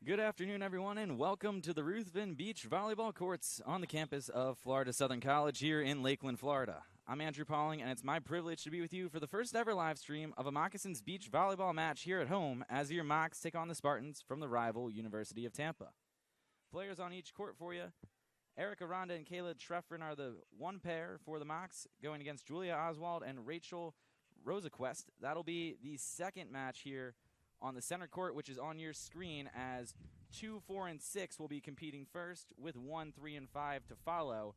Good afternoon, everyone, and welcome to the Ruthven Beach Volleyball Courts on the campus of Florida Southern College here in Lakeland, Florida. I'm Andrew Pauling, and it's my privilege to be with you for the first ever live stream of a Moccasins Beach volleyball match here at home as your Mocs take on the Spartans from the rival University of Tampa. Players on each court for you. Erica Ronda and Kayla Treffrin are the one pair for the Mocs, going against Julia Oswald and Rachel Rosaquest. That'll be the second match here on the center court, which is on your screen, as 2, 4, and 6 will be competing first, with 1, 3, and 5 to follow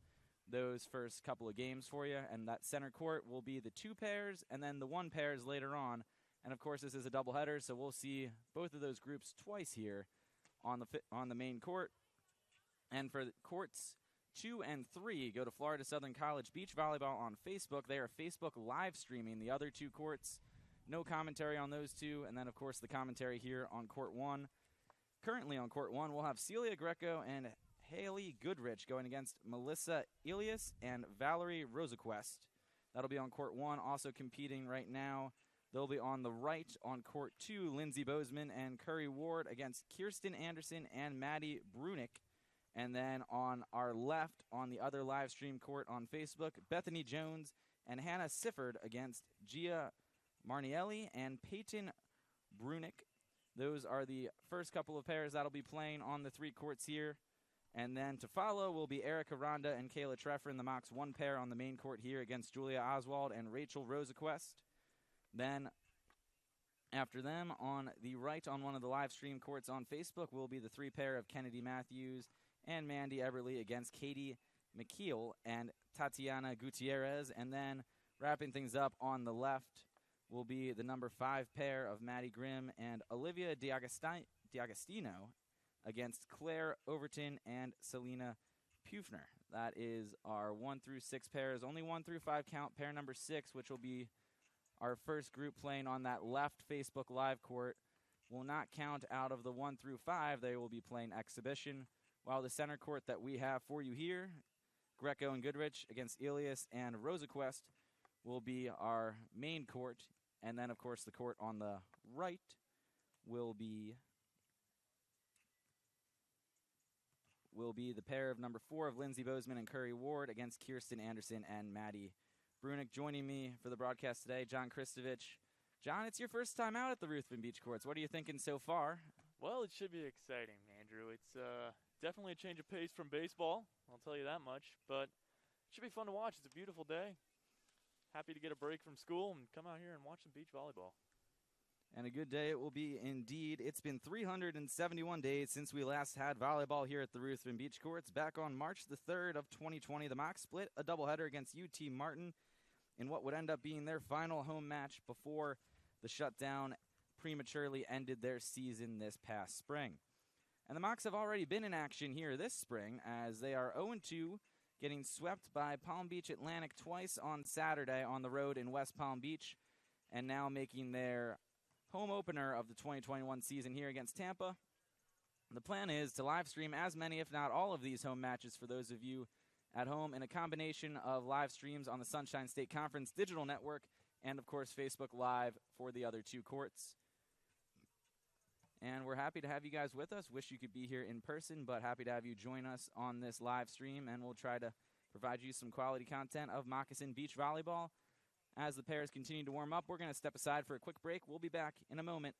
those first couple of games for you. And that center court will be the 2 pairs and then the 1 pairs later on. And of course, this is a doubleheader, so we'll see both of those groups twice here on the main court. And for courts 2 and 3, go to Florida Southern College Beach Volleyball on Facebook. They are Facebook live streaming the other 2 courts. No commentary on those 2, and then, of course, the commentary here on Court 1. Currently on Court 1, we'll have Celia Greco and Haley Goodrich going against Melissa Ilias and Valerie Rosaquest. That'll be on Court 1. Also competing right now, they'll be on the right on Court 2, Lindsay Bozeman and Curry Ward against Kirsten Anderson and Maddie Brunick. And then on our left, on the other live stream court on Facebook, Bethany Jones and Hannah Sifford against Gia Marnielli and Peyton Brunick. Those are the first couple of pairs that'll be playing on the 3 courts here. And then to follow will be Erica Ronda and Kayla Treffrin, the Mocs 1 pair on the main court here against Julia Oswald and Rachel Rosaquest. Then after them, on the right on one of the live stream courts on Facebook will be the 3 pair of Kennedy Matthews and Mandy Everly against Katie McKeel and Tatiana Gutierrez. And then wrapping things up on the left will be the number 5 pair of Maddie Grimm and Olivia D'Agostino against Claire Overton and Selena Pufner. That is our 1 through 6 pairs. Only 1 through 5 count. Pair number 6, which will be our first group playing on that left Facebook Live court, will not count out of the 1 through 5. They will be playing exhibition, while the center court that we have for you here, Greco and Goodrich against Ilias and Rosaquest, will be our main court. And then, of course, the court on the right will be the pair of number 4 of Lindsay Bozeman and Curry Ward against Kirsten Anderson and Maddie Brunick. Joining me for the broadcast today, John Kristovich. John, it's your first time out at the Ruthven Beach Courts. What are you thinking so far? Well, it should be exciting, Andrew. It's definitely a change of pace from baseball, I'll tell you that much. But it should be fun to watch. It's a beautiful day. Happy to get a break from school and come out here and watch some beach volleyball. And a good day it will be indeed. It's been 371 days since we last had volleyball here at the Ruthven Beach Courts. Back on March the 3rd of 2020, the Mocs split a doubleheader against UT Martin in what would end up being their final home match before the shutdown prematurely ended their season this past spring. And the Mocs have already been in action here this spring, as they are 0-2, getting swept by Palm Beach Atlantic twice on Saturday on the road in West Palm Beach, and now making their home opener of the 2021 season here against Tampa. The plan is to live stream as many, if not all, of these home matches for those of you at home in a combination of live streams on the Sunshine State Conference digital network and, of course, Facebook Live for the other 2 courts. And we're happy to have you guys with us. Wish you could be here in person, but happy to have you join us on this live stream, and we'll try to provide you some quality content of Moccasin Beach Volleyball. As the pairs continue to warm up, we're going to step aside for a quick break. We'll be back in a moment.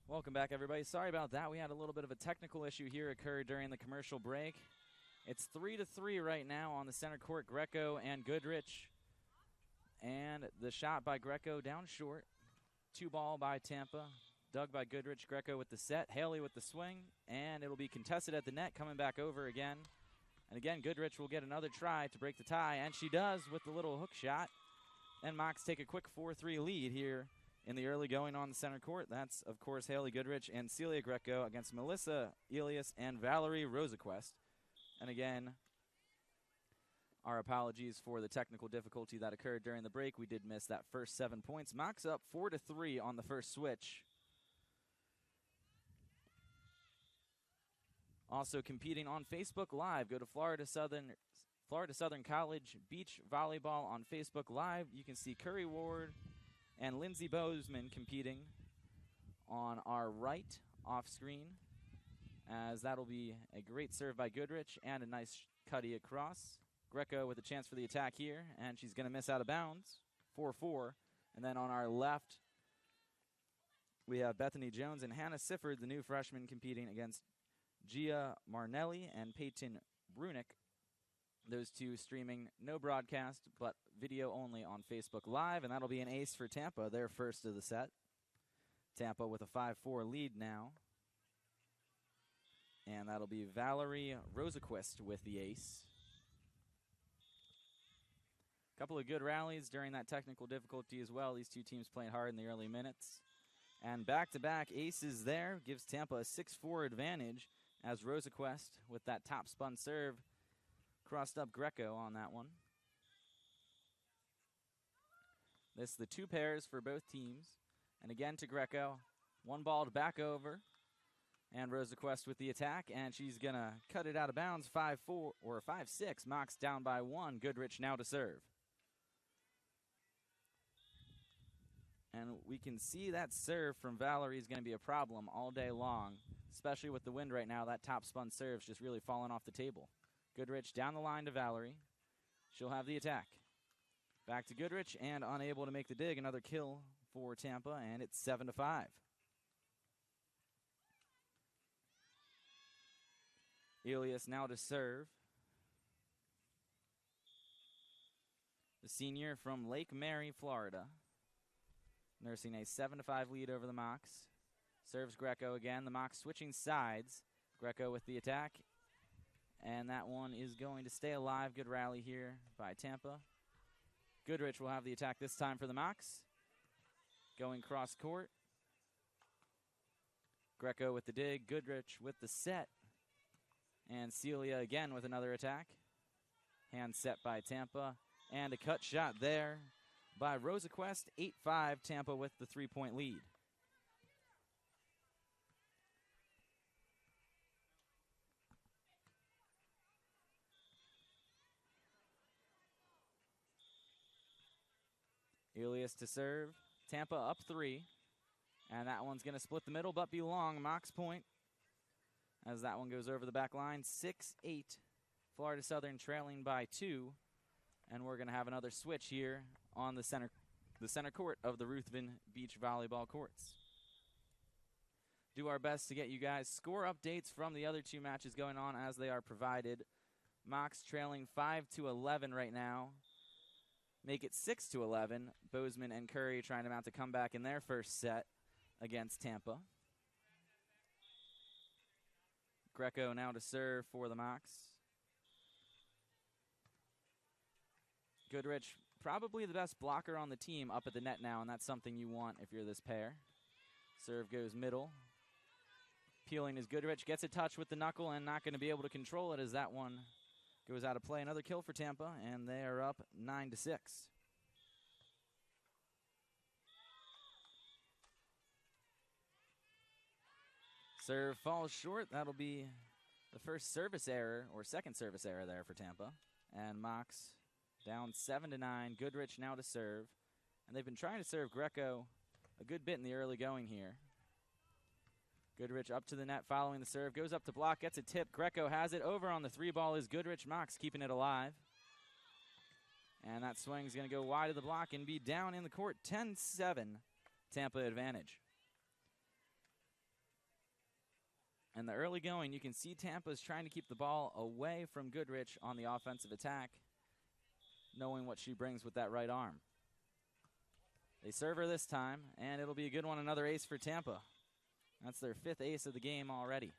Welcome back, everybody. Sorry about that. We had a little bit of a technical issue here occur during the commercial break. It's 3-3 right now on the center court, Greco and Goodrich. And the shot by Greco down short. 2-ball by Tampa. Dug by Goodrich. Greco with the set. Haley with the swing. And it'll be contested at the net, coming back over again. And again, Goodrich will get another try to break the tie, and she does with the little hook shot. And Mocs take a quick 4-3 lead here in the early going on the center court. That's, of course, Haley Goodrich and Celia Greco against Melissa Elias and Valerie Rosaquest. And again, our apologies for the technical difficulty that occurred during the break. We did miss that first 7 points. Mocs up 4-3 on the first switch. Also competing on Facebook Live, go to Florida Southern College Beach Volleyball on Facebook Live. You can see Curry Ward and Lindsay Bozeman competing on our right off screen, as that'll be a great serve by Goodrich and a nice cutty across. Greco with a chance for the attack here, and she's going to miss out of bounds. 4-4. And then on our left, we have Bethany Jones and Hannah Sifford, the new freshman, competing against Gia Marnelli and Peyton Brunick. Those two streaming no broadcast, but video only on Facebook Live, and that'll be an ace for Tampa, their first of the set. Tampa with a 5-4 lead now. And that'll be Valerie Rosaquist with the ace. Couple of good rallies during that technical difficulty as well. These two teams playing hard in the early minutes. And back-to-back aces there gives Tampa a 6-4 advantage, as Rosaquest with that top spun serve crossed up Greco on that one. This the two pairs for both teams. And again to Greco. One ball back over. And Rosaquest with the attack. And she's going to cut it out of bounds. 5-4 or 5-6. Mocs down by 1. Goodrich now to serve. And we can see that serve from Valerie is going to be a problem all day long. Especially with the wind right now. That top spun serve's just really falling off the table. Goodrich down the line to Valerie. She'll have the attack. Back to Goodrich and unable to make the dig. Another kill for Tampa, and it's 7-5. Elias now to serve. The senior from Lake Mary, Florida, nursing a 7-5 lead over the Mocs. Serves Greco again. The Mocs switching sides. Greco with the attack. And that one is going to stay alive. Good rally here by Tampa. Goodrich will have the attack this time for the Mocs. Going cross court. Greco with the dig. Goodrich with the set. And Celia again with another attack. Hand set by Tampa. And a cut shot there by Rosaquest. 8-5, Tampa with the 3-point lead. Elias to serve. Tampa up 3. And that one's going to split the middle, but be long. Mocs point as that one goes over the back line. 6-8. Florida Southern trailing by 2. And we're going to have another switch here on the center court of the Ruthven Beach Volleyball courts. Do our best to get you guys score updates from the other two matches going on as they are provided. Mocs trailing 5-11 right now. Make it 6-11. Bozeman and Curry trying to mount a comeback in their first set against Tampa. Greco now to serve for the Mocs. Goodrich, probably the best blocker on the team up at the net now, and that's something you want if you're this pair. Serve goes middle. Peeling is Goodrich. Gets a touch with the knuckle and not going to be able to control it as that one goes out of play. Another kill for Tampa, and they are up 9-6. Serve falls short. That'll be the first service error, or second service error there for Tampa. And Mocs down 7-9. Goodrich now to serve. And they've been trying to serve Greco a good bit in the early going here. Goodrich up to the net following the serve. Goes up to block, gets a tip. Greco has it. Over on the 3-ball is Goodrich. Mocs keeping it alive. And that swing's going to go wide of the block and be down in the court. 10-7, Tampa advantage. And the early going, you can see Tampa's trying to keep the ball away from Goodrich on the offensive attack, knowing what she brings with that right arm. They serve her this time, and it'll be a good one, another ace for Tampa. That's their 5th ace of the game already.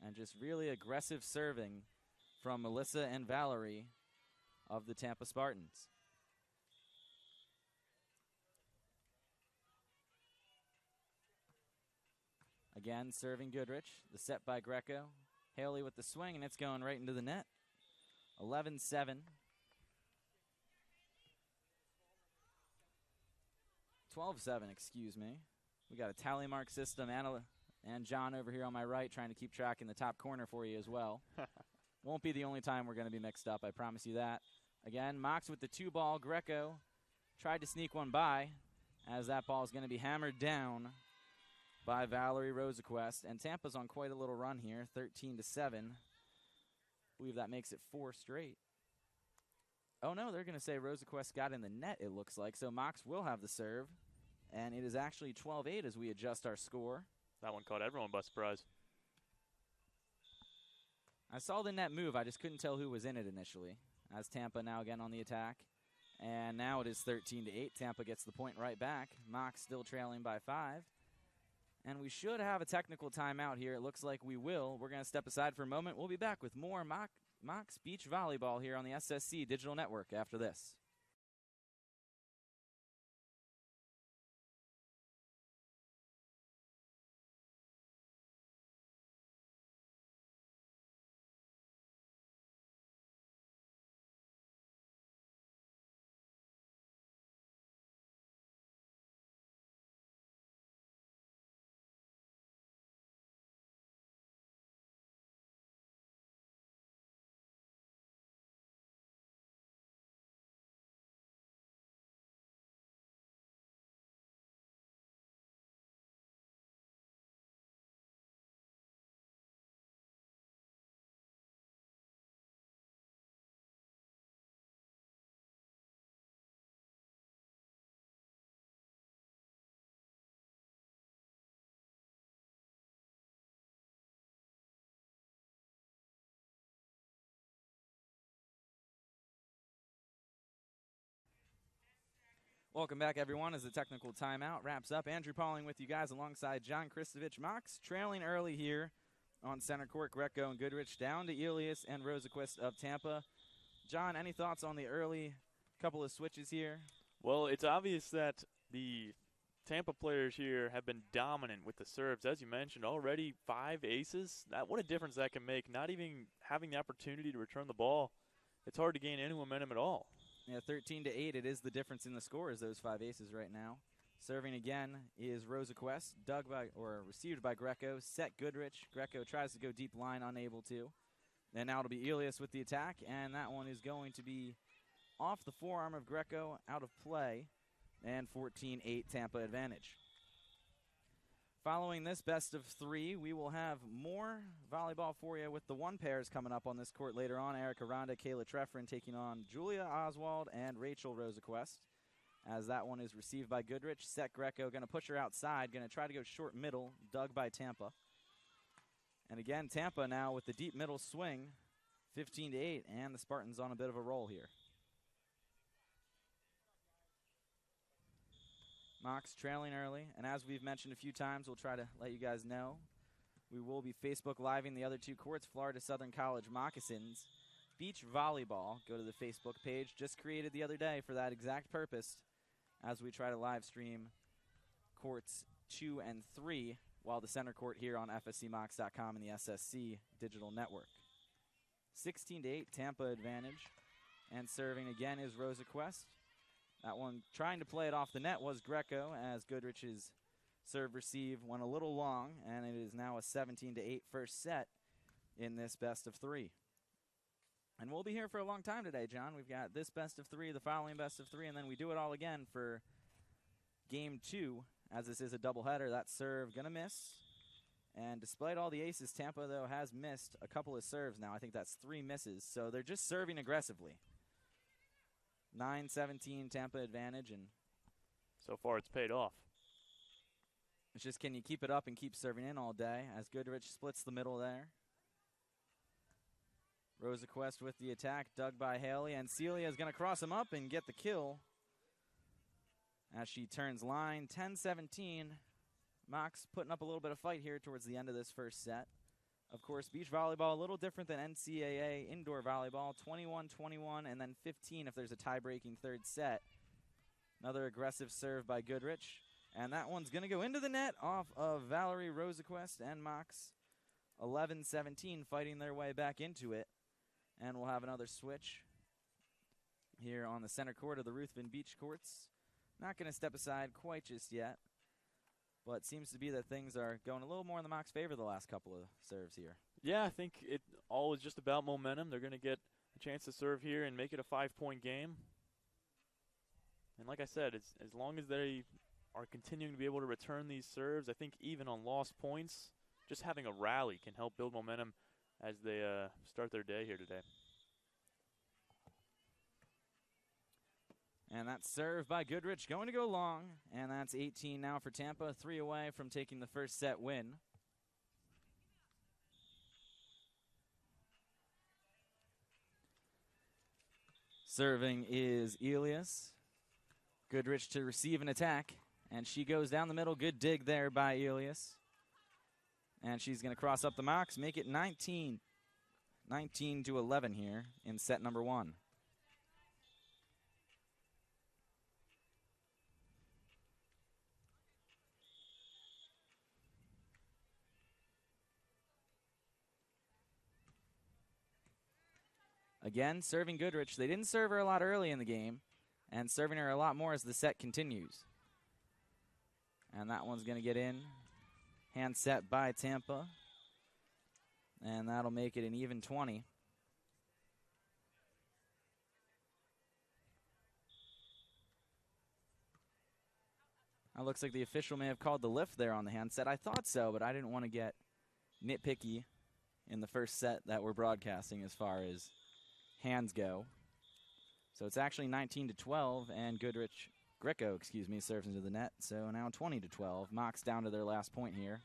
And just really aggressive serving from Melissa and Valerie of the Tampa Spartans. Again, serving Goodrich. The set by Greco. Haley with the swing, and it's going right into the net. 11-7. 12-7, excuse me. We got a tally mark system and John over here on my right trying to keep track in the top corner for you as well. Won't be the only time we're going to be mixed up, I promise you that. Again, Mox with the 2-ball. Greco tried to sneak one by as that ball is going to be hammered down by Valerie Rosaquest. And Tampa's on quite a little run here, 13-7. I believe that makes it 4 straight. Oh, no, they're going to say Rosaquest got in the net, it looks like. So Mox will have the serve. And it is actually 12-8 as we adjust our score. That one caught everyone by surprise. I saw the net move. I just couldn't tell who was in it initially. As Tampa now again on the attack. And now it is 13-8. Tampa gets the point right back. Mox still trailing by 5. And we should have a technical timeout here. It looks like we will. We're going to step aside for a moment. We'll be back with more Mox Beach Volleyball here on the SSC Digital Network after this. Welcome back, everyone, as the technical timeout wraps up. Andrew Pauling with you guys alongside John Kristovich. Mox trailing early here on center court. Greco and Goodrich down to Elias and Rosaquist of Tampa. John, any thoughts on the early couple of switches here? Well, it's obvious that the Tampa players here have been dominant with the serves. As you mentioned, already 5 aces. What a difference that can make. Not even having the opportunity to return the ball. It's hard to gain any momentum at all. Yeah, 13-8. It is the difference in the score is those 5 aces right now. Serving again is Rosaquest, received by Greco. Set Goodrich. Greco tries to go deep line, unable to. And now it'll be Elias with the attack, and that one is going to be off the forearm of Greco, out of play, and 14-8 Tampa advantage. Following this best of 3, we will have more volleyball for you with the 1 pairs coming up on this court later on. Erica Ronda, Kayla Treffrin taking on Julia Oswald and Rachel Rosaquest. As that one is received by Goodrich. Set Greco going to push her outside, going to try to go short middle, dug by Tampa. And again, Tampa now with the deep middle swing, 15-8, and the Spartans on a bit of a roll here. Mox trailing early, and as we've mentioned a few times, we'll try to let you guys know, we will be Facebook Living the other 2 courts, Florida Southern College Moccasins. Beach Volleyball, go to the Facebook page, just created the other day for that exact purpose, as we try to live stream courts 2 and 3, while the center court here on FSCMox.com and the SSC Digital Network. 16-8, Tampa advantage, and serving again is Rosaquest. That one trying to play it off the net was Greco, as Goodrich's serve receive went a little long, and it is now a 17-8 first set in this best of 3. And we'll be here for a long time today, John. We've got this best of 3, the following best of 3, and then we do it all again for game 2, as this is a doubleheader. That serve going to miss. And despite all the aces, Tampa, though, has missed a couple of serves now. I think that's 3 misses, so they're just serving aggressively. 9-17 Tampa advantage, and so far it's paid off. It's just, can you keep it up and keep serving in all day, as Goodrich splits the middle there. Rosaquest with the attack, dug by Haley, and Celia is going to cross him up and get the kill as she turns line. 10-17. Mox putting up a little bit of fight here towards the end of this first set. Of course, beach volleyball, a little different than NCAA indoor volleyball. 21-21 and then 15 if there's a tie-breaking third set. Another aggressive serve by Goodrich. And that one's going to go into the net off of Valerie Rosaquest and Mox. 11-17 fighting their way back into it. And we'll have another switch here on the center court of the Ruthven Beach courts. Not going to step aside quite just yet. But it seems to be that things are going a little more in the Mox favor the last couple of serves here. Yeah, I think it all is just about momentum. They're going to get a chance to serve here and make it a 5-point game. And like I said, as long as they are continuing to be able to return these serves, I think even on lost points, just having a rally can help build momentum as they start their day here today. And that's served by Goodrich, going to go long. And that's 18 now for Tampa, 3 away from taking the first set win. Serving is Elias. Goodrich to receive an attack. And she goes down the middle. Good dig there by Elias. And she's going to cross up the Mox, make it 19-11 here in set number 1. Again, serving Goodrich. They didn't serve her a lot early in the game, and serving her a lot more as the set continues. And that one's going to get in. Hand set by Tampa. And that'll make it an even 20. It looks like the official may have called the lift there on the hand set. I thought so, but I didn't want to get nitpicky in the first set that we're broadcasting as far as hands go. So it's actually 19-12, and Greco, serves into the net. So now 20-12. Mox down to their last point here.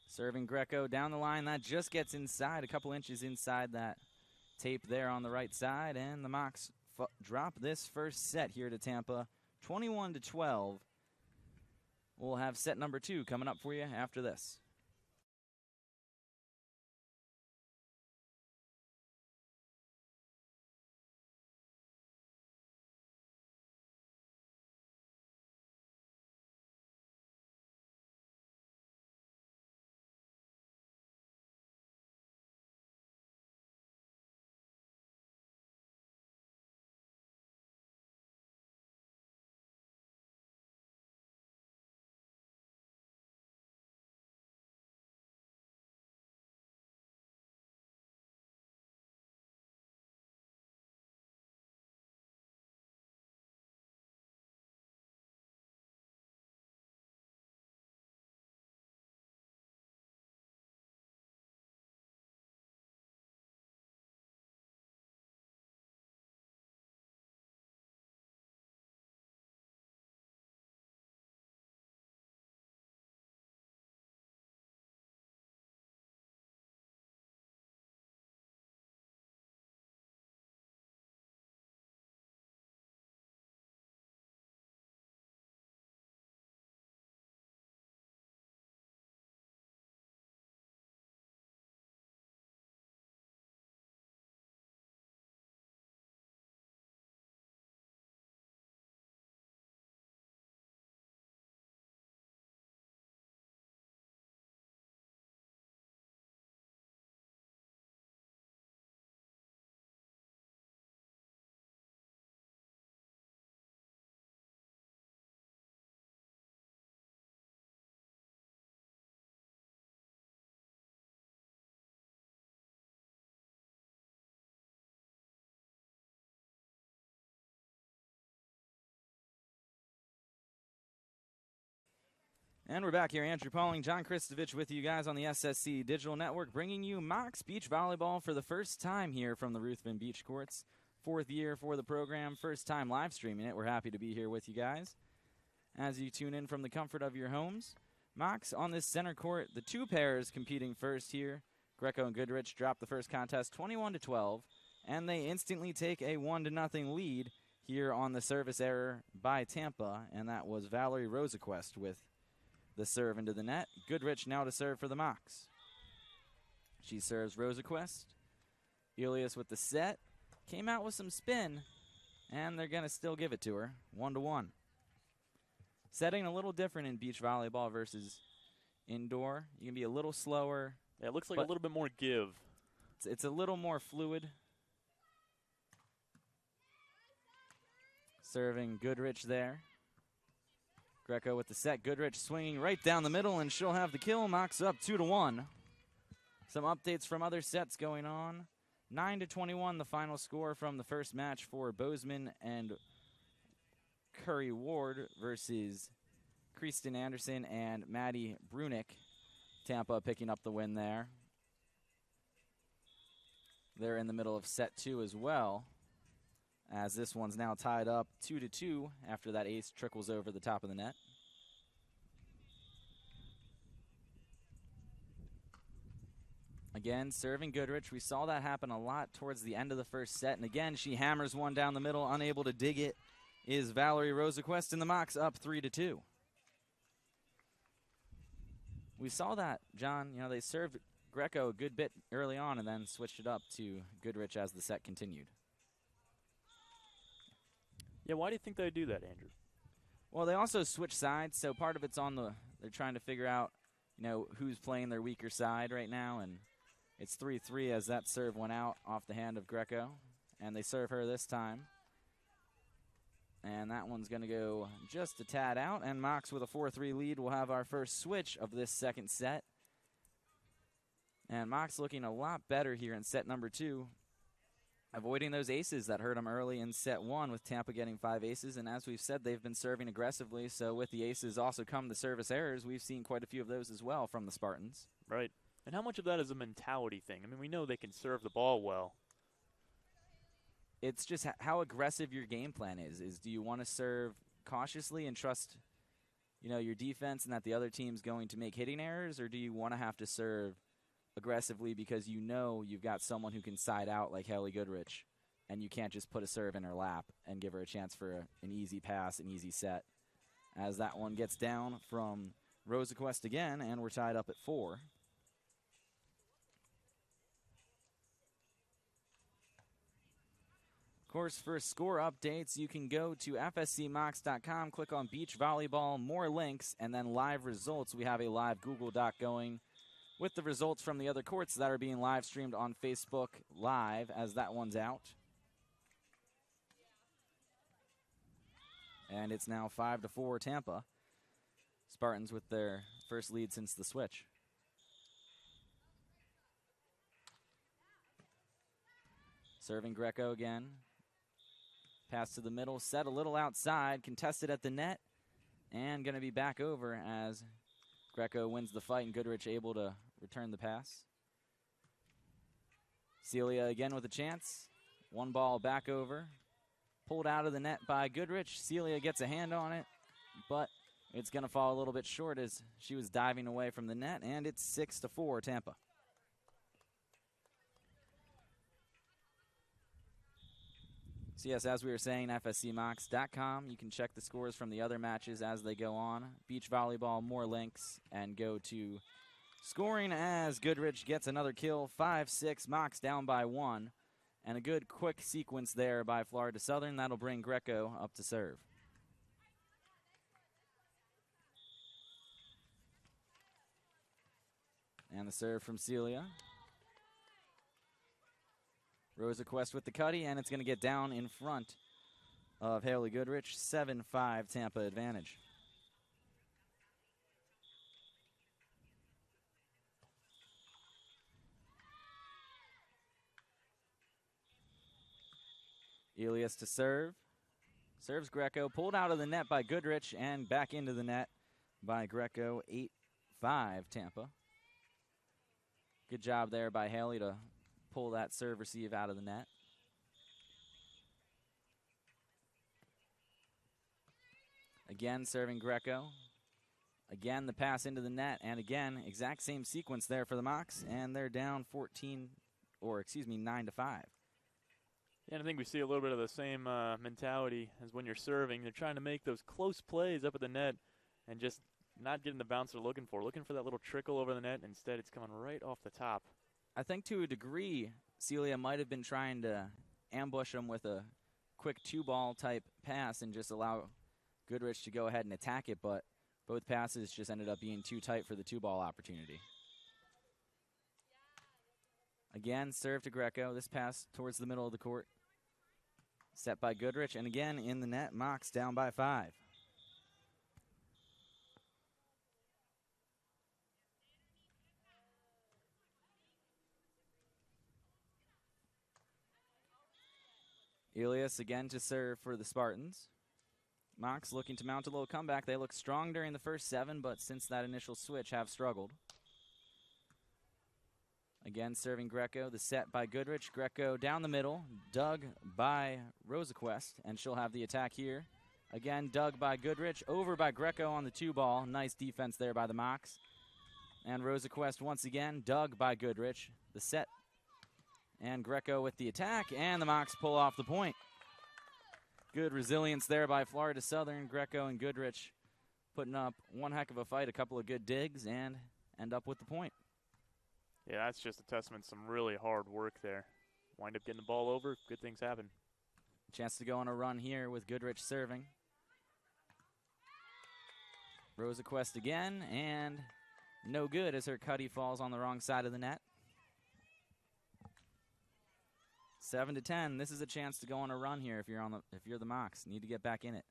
Serving Greco down the line. That just gets inside, a couple inches inside that tape there on the right side. And the Mox drop this first set here to Tampa, 21-12. We'll have set number 2 coming up for you after this. And we're back here. Andrew Pauling, John Kristovich with you guys on the SSC Digital Network, bringing you Mocs Beach Volleyball for the first time here from the Ruthven Beach Courts. 4th year for the program, first time live streaming it. We're happy to be here with you guys as you tune in from the comfort of your homes. Mocs on this center court, the two pairs competing first here. Greco and Goodrich dropped the first contest 21-12, and they instantly take a 1-0 lead here on the service error by Tampa, and that was Valerie Rosaquest with the serve into the net. Goodrich now to serve for the Mocs. She serves Rosaquest. Elias with the set. Came out with some spin, and they're going to still give it to her. 1-1. Setting a little different in beach volleyball versus indoor. You can be a little slower. Yeah, it looks like a little bit more give. It's a little more fluid. Serving Goodrich there. Greco with the set. Goodrich swinging right down the middle, and she'll have the kill. Mocs up 2-1. Some updates from other sets going on. 9-21, the final score from the first match for Bozeman and Curry Ward versus Kristen Anderson and Maddie Brunick. Tampa picking up the win there. They're in the middle of set 2 as well, as this one's now tied up 2-2 after that ace trickles over the top of the net. Again, serving Goodrich. We saw that happen a lot towards the end of the first set. And again, she hammers one down the middle, unable to dig it, is Valerie Rosaquest, and the Mocs up 3-2. We saw that, John. You know, they served Greco a good bit early on and then switched it up to Goodrich as the set continued. Yeah, why do you think they do that, Andrew? Well, they also switch sides, so part of it's on they're trying to figure out, you know, who's playing their weaker side right now, and it's 3-3 as that serve went out off the hand of Greco, and they serve her this time. And that one's going to go just a tad out, and Mocs with a 4-3 lead will have our first switch of this second set. And Mocs looking a lot better here in set number 2. Avoiding those aces that hurt them early in set 1 with Tampa getting 5 aces. And as we've said, they've been serving aggressively. So with the aces also come the service errors. We've seen quite a few of those as well from the Spartans. Right. And how much of that is a mentality thing? I mean, we know they can serve the ball well. It's just how aggressive your game plan is. Do you want to serve cautiously and trust, you know, your defense and that the other team's going to make hitting errors? Or do you want to have to serve aggressively because you know you've got someone who can side out like Haley Goodrich, and you can't just put a serve in her lap and give her a chance for an easy pass, an easy set, as that one gets down from Rosaquest again, and we're tied up at 4. Of course, for score updates, you can go to fscmocs.com, click on Beach Volleyball, more links, and then live results. We have a live Google Doc going with the results from the other courts that are being live streamed on Facebook Live as that one's out. And it's now 5-4 Tampa. Spartans with their first lead since the switch. Serving Greco again. Pass to the middle, set a little outside, contested at the net, and going to be back over as Greco wins the fight and Goodrich able to return the pass. Celia again with a chance. One ball back over. Pulled out of the net by Goodrich. Celia gets a hand on it, but it's going to fall a little bit short as she was diving away from the net, and it's 6-4 Tampa. So yes, as we were saying, fscmocs.com. You can check the scores from the other matches as they go on. Beach volleyball, more links, and go to scoring as Goodrich gets another kill. 5-6, Mocs down by 1. And a good quick sequence there by Florida Southern. That'll bring Greco up to serve. And the serve from Celia. Rosaquest with the cutty, and it's going to get down in front of Haley Goodrich. 7-5 Tampa advantage. Elias to serve. Serves Greco. Pulled out of the net by Goodrich and back into the net by Greco, 8-5 Tampa. Good job there by Haley to pull that serve receive out of the net. Again, serving Greco. Again, the pass into the net, and again, exact same sequence there for the Mocs, and they're down 9-5. Yeah, and I think we see a little bit of the same mentality as when you're serving. They're trying to make those close plays up at the net and just not getting the bounce they're looking for that little trickle over the net. Instead, it's coming right off the top. I think to a degree, Celia might have been trying to ambush them with a quick two-ball type pass and just allow Goodrich to go ahead and attack it, but both passes just ended up being too tight for the two-ball opportunity. Again, serve to Greco. This pass towards the middle of the court. Set by Goodrich, and again in the net, Mocs down by 5. Elias again to serve for the Spartans. Mocs looking to mount a little comeback. They look strong during the first 7, but since that initial switch have struggled. Again, serving Greco. The set by Goodrich. Greco down the middle. Dug by Rosaquest, and she'll have the attack here. Again, dug by Goodrich. Over by Greco on the 2-ball. Nice defense there by the Mocs. And Rosaquest once again. Dug by Goodrich. The set. And Greco with the attack, and the Mocs pull off the point. Good resilience there by Florida Southern. Greco and Goodrich putting up one heck of a fight, a couple of good digs, and end up with the point. Yeah, that's just a testament to some really hard work there. Wind up getting the ball over, good things happen. Chance to go on a run here with Goodrich serving. Rosaquest again, and no good as her cutty falls on the wrong side of the net. 7-10. This is a chance to go on a run here if you're the Mocs. Need to get back in it.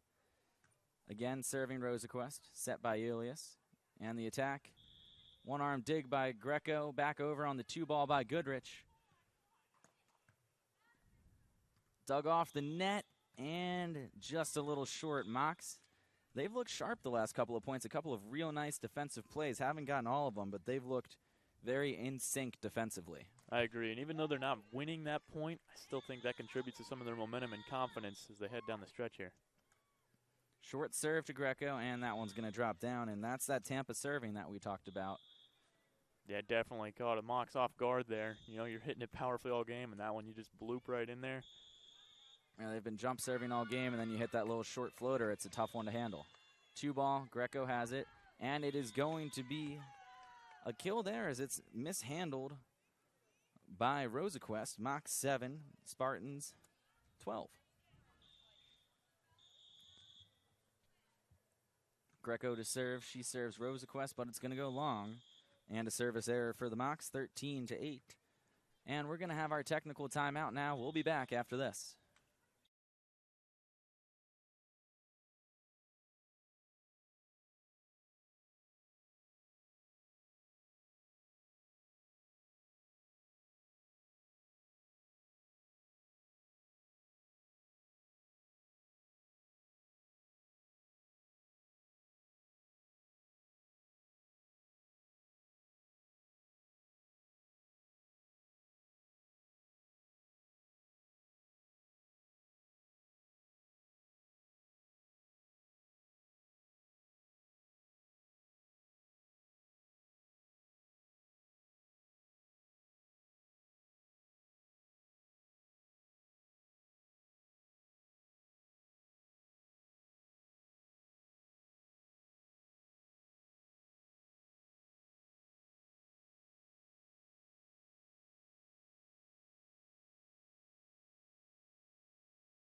Again, serving Rosaquest, set by Elias, and the attack. One-arm dig by Greco, back over on the 2-ball by Goodrich. Dug off the net, and just a little short. Mocs, they've looked sharp the last couple of points. A couple of real nice defensive plays. Haven't gotten all of them, but they've looked very in sync defensively. I agree, and even though they're not winning that point, I still think that contributes to some of their momentum and confidence as they head down the stretch here. Short serve to Greco, and that one's going to drop down, and that's that Tampa serving that we talked about. Yeah, definitely caught a Mocs off guard there. You know, you're hitting it powerfully all game, and that one you just bloop right in there. Yeah, they've been jump serving all game, and then you hit that little short floater. It's a tough one to handle. 2-ball, Greco has it, and it is going to be a kill there as it's mishandled by Rosaquest. Mocs 7, Spartans 12. Greco to serve. She serves Rosaquest, but it's going to go long. And a service error for the Mocs, 13-8. And we're going to have our technical timeout now. We'll be back after this.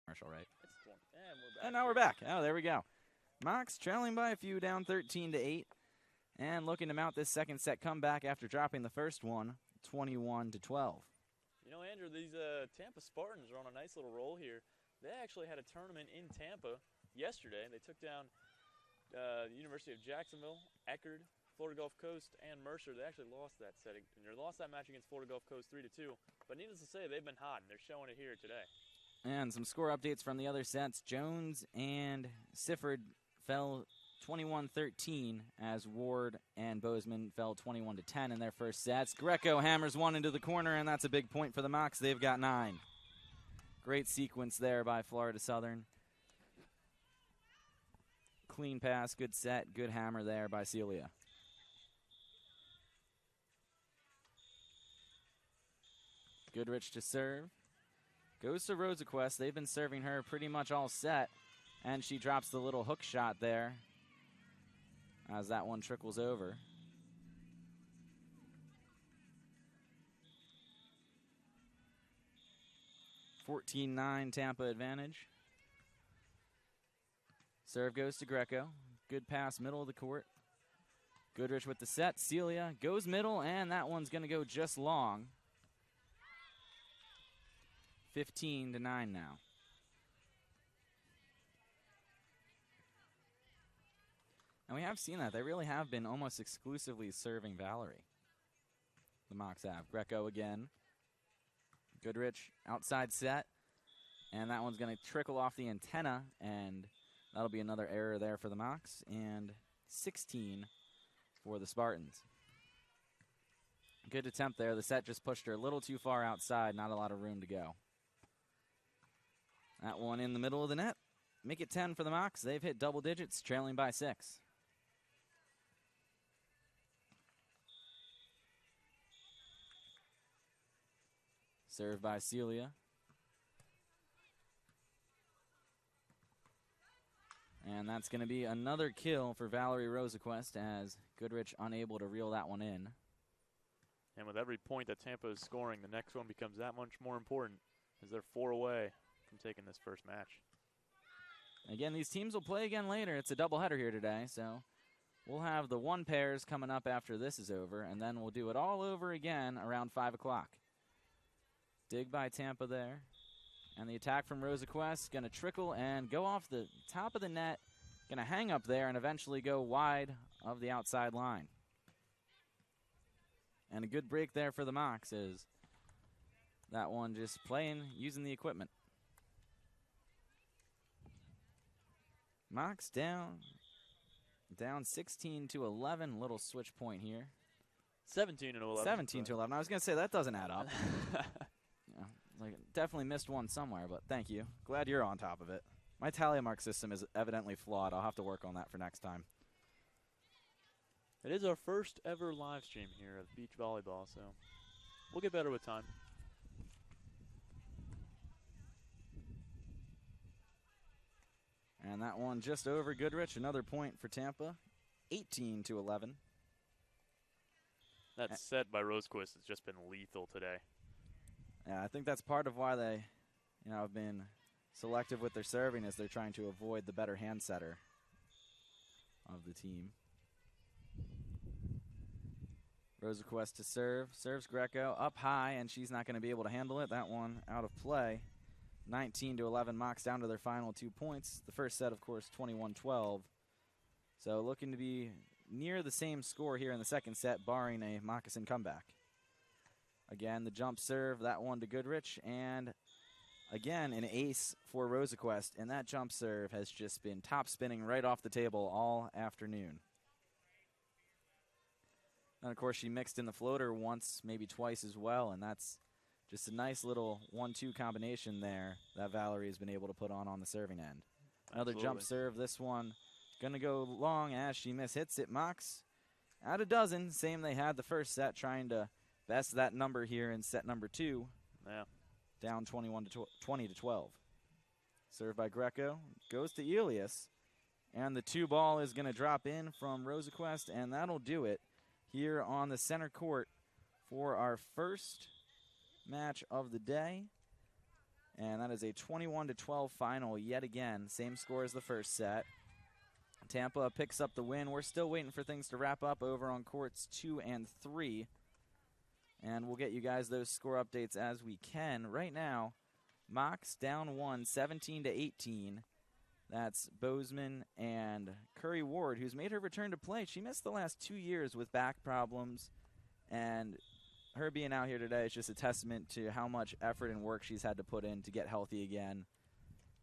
Commercial, right? And now we're back. Oh, there we go. Mocs trailing by a few, down 13-8, and looking to mount this second set comeback after dropping the first one, 21-12. You know, Andrew, these Tampa Spartans are on a nice little roll here. They actually had a tournament in Tampa yesterday. They took down the University of Jacksonville, Eckerd, Florida Gulf Coast, and Mercer. They actually lost that setting. They lost that match against Florida Gulf Coast 3-2. But needless to say, they've been hot, and they're showing it here today. And some score updates from the other sets. Jones and Sifford fell 21-13 as Ward and Bozeman fell 21-10 in their first sets. Greco hammers one into the corner, and that's a big point for the Mocs. They've got 9. Great sequence there by Florida Southern. Clean pass, good set, good hammer there by Celia. Goodrich to serve. Goes to Rosaquest. They've been serving her pretty much all set. And she drops the little hook shot there as that one trickles over. (14-9) Tampa advantage. Serve goes to Greco. Good pass, middle of the court. Goodrich with the set. Celia goes middle, and that one's going to go just long. 15-9 now. And we have seen that. They really have been almost exclusively serving Valerie. The Mocs have. Greco again. Goodrich outside set. And that one's going to trickle off the antenna, and that'll be another error there for the Mocs. And 16 for the Spartans. Good attempt there. The set just pushed her a little too far outside. Not a lot of room to go. That one in the middle of the net. Make it 10 for the Mocs. They've hit double digits, trailing by 6. Served by Celia. And that's going to be another kill for Valerie Rosaquest as Goodrich unable to reel that one in. And with every point that Tampa is scoring, the next one becomes that much more important as they're 4 away from taking this first match. Again, these teams will play again later. It's a doubleheader here today, so we'll have the 1 pairs coming up after this is over, and then we'll do it all over again around 5 o'clock. Dig by Tampa there. And the attack from Rosaquest going to trickle and go off the top of the net. Going to hang up there and eventually go wide of the outside line. And a good break there for the Mocs is that one just playing, using the equipment. Mocs down 16-11. Little switch point here. 17-11. 17-11. I was going to say that doesn't add up. Like, definitely missed one somewhere, but thank you. Glad you're on top of it. My tally mark system is evidently flawed. I'll have to work on that for next time. It is our first ever live stream here of beach volleyball, so we'll get better with time. And that one just over Goodrich. Another point for Tampa. 18-11. That set by Rosequist has just been lethal today. Yeah, I think that's part of why they, have been selective with their serving, as they're trying to avoid the better hand setter of the team. Rosaquest to serve. Serves Greco up high, and she's not going to be able to handle it. That one out of play. 19-11. Mocs down to their final 2 points. The first set, of course, 21-12. So looking to be near the same score here in the second set, barring a moccasin comeback. Again, the jump serve, that one to Goodrich, and again, an ace for Rosaquest, and that jump serve has just been top spinning right off the table all afternoon. And, of course, she mixed in the floater once, maybe twice as well, and that's just a nice little 1-2 combination there that Valerie has been able to put on the serving end. Another jump serve, this one going to go long as she mishits it. Mocs out a dozen, same they had the first set, trying to best that number here in set number 2. Yeah. Down 20-12. Served by Greco. Goes to Elias. And the 2 ball is going to drop in from Rosaquest, and that'll do it here on the center court for our first match of the day. And that is a 21-12 final yet again. Same score as the first set. Tampa picks up the win. We're still waiting for things to wrap up over on courts 2 and 3. And we'll get you guys those score updates as we can. Right now, Mocs down 1, 17-18. That's Bozeman and Curry Ward, who's made her return to play. She missed the last 2 years with back problems, and her being out here today is just a testament to how much effort and work she's had to put in to get healthy again.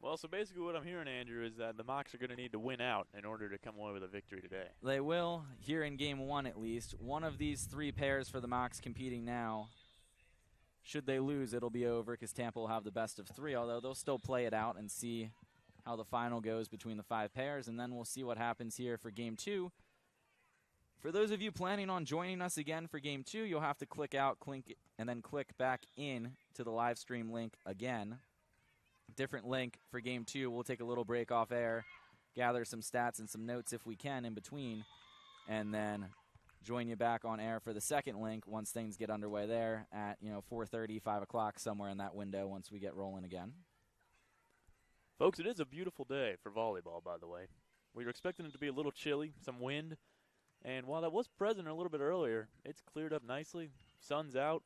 Well, so basically what I'm hearing, Andrew, is that the Mocs are going to need to win out in order to come away with a victory today. They will, here in Game 1 at least. One of these 3 pairs for the Mocs competing now. Should they lose, it'll be over because Tampa will have the best of 3, although they'll still play it out and see how the final goes between the 5 pairs, and then we'll see what happens here for Game 2. For those of you planning on joining us again for Game 2, you'll have to click out, and then click back in to the live stream link again. Different link for Game 2. We'll take a little break off air, gather some stats and some notes if we can in between, and then join you back on air for the second link once things get underway there at 4:30, 5 o'clock, somewhere in that window once we get rolling again. Folks, it is a beautiful day for volleyball, by the way. We were expecting it to be a little chilly, some wind, and while that was present a little bit earlier, it's cleared up nicely. Sun's out,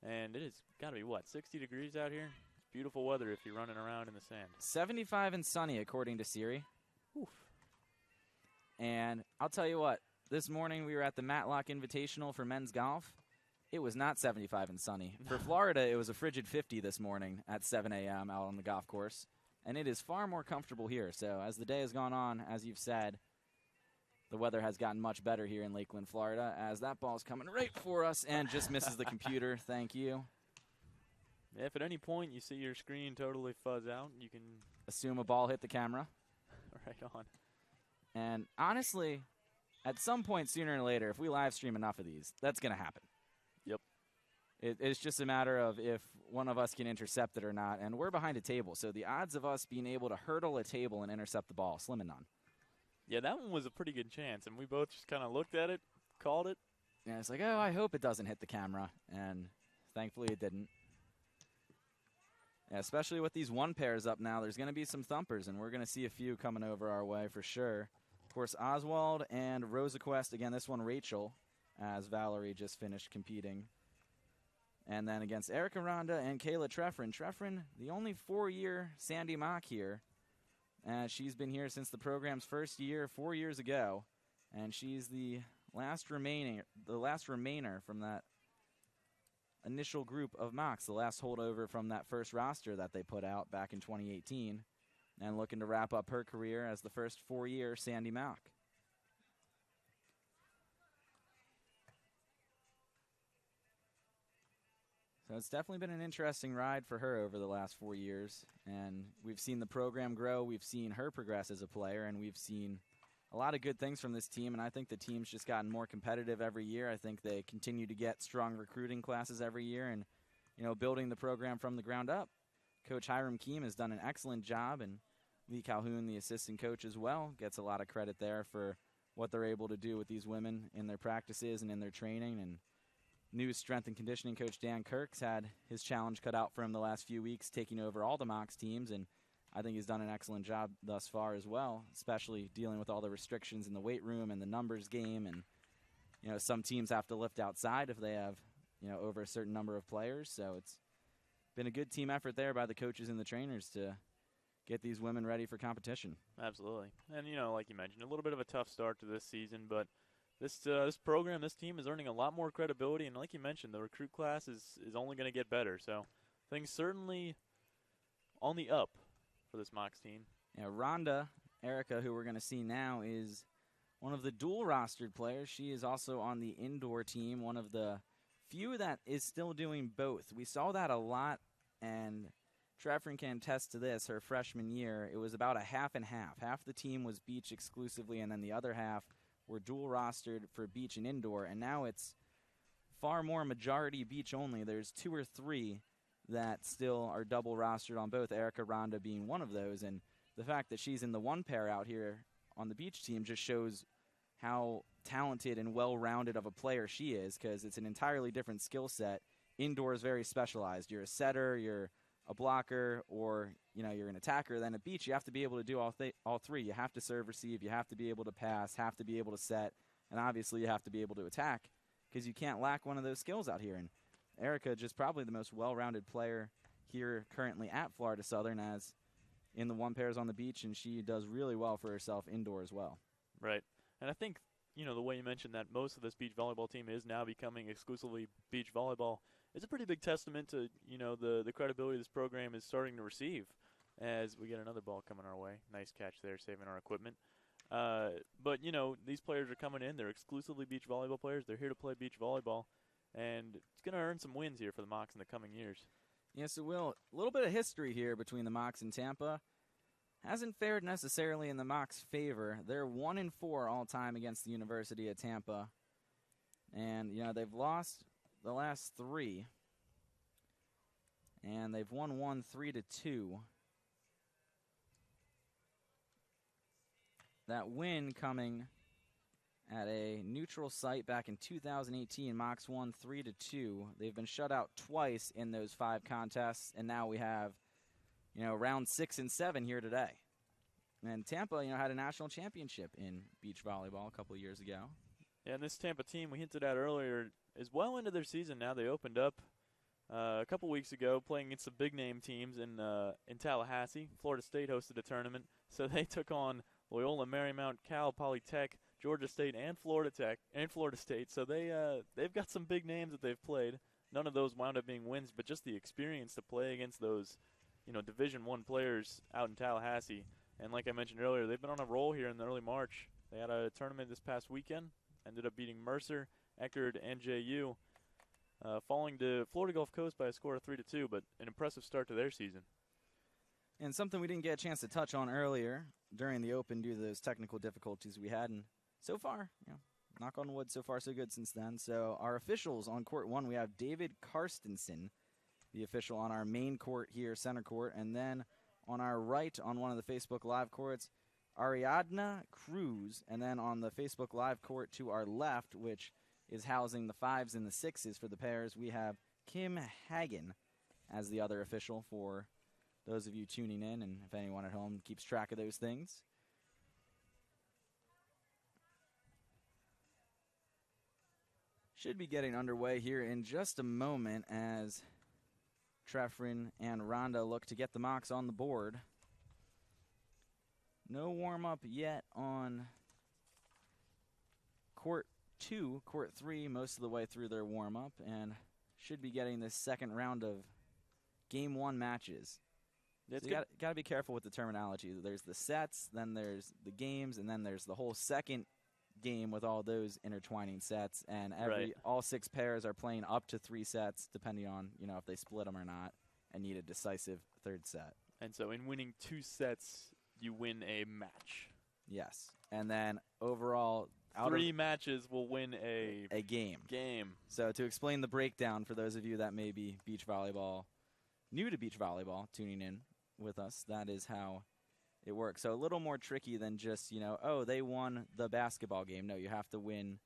and it has got to be, 60 degrees out here? It's beautiful weather if you're running around in the sand. 75 and sunny, according to Siri. Oof. And I'll tell you what, this morning we were at the Matlock Invitational for men's golf. It was not 75 and sunny. For Florida, it was a frigid 50 this morning at 7 a.m. out on the golf course. And it is far more comfortable here. So as the day has gone on, as you've said, the weather has gotten much better here in Lakeland, Florida, as that ball's coming right for us and just misses the computer. Thank you. If at any point you see your screen totally fuzz out, you can assume a ball hit the camera. Right on. And honestly, at some point sooner or later, if we live stream enough of these, that's going to happen. Yep. It's just a matter of if one of us can intercept it or not, and we're behind a table, so the odds of us being able to hurdle a table and intercept the ball, slim and none. Yeah, that one was a pretty good chance, and we both just kind of looked at it, called it. Yeah, it's like, oh, I hope it doesn't hit the camera, and thankfully it didn't. Yeah, especially with these 1 pairs up now, there's going to be some thumpers, and we're going to see a few coming over our way for sure. Of course, Oswald and Rosaquest, again, this one Rachel, as Valerie just finished competing. And then against Erica Ronda and Kayla Treffrin. Treffrin, the only 4-year Sandy Mock here. She's been here since the program's first year, 4 years ago. And she's the last remainer from that initial group of mocks, the last holdover from that first roster that they put out back in 2018. And looking to wrap up her career as the first 4-year Sandy Mock. So it's definitely been an interesting ride for her over the last 4 years. And we've seen the program grow. We've seen her progress as a player. And we've seen a lot of good things from this team. And I think the team's just gotten more competitive every year. I think they continue to get strong recruiting classes every year and, building the program from the ground up. Coach Hiram Keem has done an excellent job. And Lee Calhoun, the assistant coach as well, gets a lot of credit there for what they're able to do with these women in their practices and in their training. And new strength and conditioning coach Dan Kirk's had his challenge cut out for him the last few weeks, taking over all the Mocs teams, and I think he's done an excellent job thus far as well, especially dealing with all the restrictions in the weight room and the numbers game. And some teams have to lift outside if they have over a certain number of players. So it's been a good team effort there by the coaches and the trainers to get these women ready for competition. Absolutely, and like you mentioned, a little bit of a tough start to this season, but This program, this team is earning a lot more credibility, and like you mentioned, the recruit class is only going to get better. So things certainly on the up for this Mocs team. Yeah, Rhonda, Erica, who we're going to see now, is one of the dual-rostered players. She is also on the indoor team, one of the few that is still doing both. We saw that a lot, and Treffrin can attest to this. Her freshman year, it was about a half and half. Half the team was beach exclusively, and then the other half were dual rostered for beach and indoor, and now it's far more majority beach only. There's 2 or 3 that still are double rostered on both, Erica Ronda being one of those, and the fact that she's in the 1 pair out here on the beach team just shows how talented and well-rounded of a player she is, because it's an entirely different skill set. Indoor is very specialized. You're a setter, you're a blocker, or you're an attacker. Then at beach, you have to be able to do all 3. You have to serve, receive, you have to be able to pass, have to be able to set, and obviously you have to be able to attack, because you can't lack one of those skills out here. And Erica, just probably the most well-rounded player here currently at Florida Southern, as in the 1 pairs on the beach, and she does really well for herself indoor as well. Right, and I think the way you mentioned that most of this beach volleyball team is now becoming exclusively beach volleyball is a pretty big testament to the credibility this program is starting to receive. as we get another ball coming our way. Nice catch there, saving our equipment. But, you know, these players are coming in. They're exclusively beach volleyball players. They're here to play beach volleyball, and it's going to earn some wins here for the Mocs in the coming years. Yes, it will. A little bit of history here between the Mocs and Tampa. Hasn't fared necessarily in the Mocs' favor. They're 1-4 all time against the University of Tampa. And, you know, they've lost the last 3. And they've won 1 3-2. That win coming at a neutral site back in 2018. Mocs won 3-2. They've been shut out twice in those 5 contests, and now we have, you know, round 6 and 7 here today. And Tampa, you know, had a national championship in beach volleyball a couple of years ago. Yeah, and this Tampa team we hinted at earlier is well into their season now. They opened up a couple weeks ago playing against some big-name teams in Tallahassee. Florida State hosted a tournament, so they took on Loyola Marymount, Cal Polytech, Georgia State, and Florida State. So they've got some big names that they've played. None of those wound up being wins, but just the experience to play against those, you know, Division I players out in Tallahassee. And like I mentioned earlier, they've been on a roll here in the early March. They had a tournament this past weekend, ended up beating Mercer, Eckerd, and JU, falling to Florida Gulf Coast by a score of 3-2, but an impressive start to their season. And something we didn't get a chance to touch on earlier during the Open due to those technical difficulties we had. And so far, you know, knock on wood, so far so good since then. So our officials on court 1, we have David Karstensen, the official on our main court here, center court. And then on our right on one of the Facebook Live courts, Ariadna Cruz. And then on the Facebook Live court to our left, which is housing the 5s and the 6s for the pairs, we have Kim Hagen as the other official for those of you tuning in, and if anyone at home keeps track of those things. Should be getting underway here in just a moment as Trefrin and Rhonda look to get the Mocs on the board. No warm-up yet on court 2, court 3, most of the way through their warm-up, and should be getting this second round of Game 1 matches. So you got to be careful with the terminology. There's the sets, then there's the games, and then there's the whole second game with all those intertwining sets. And all 6 pairs are playing up to 3 sets, depending on, you know, if they split them or not, and need a decisive third set. And so in winning 2 sets, you win a match. Yes, and then overall, 3 matches will win a game. So to explain the breakdown for those of you that may be beach volleyball, new to beach volleyball, tuning in with us, that is how it works. So a little more tricky than just, you know, oh, they won the basketball game. No, you have to win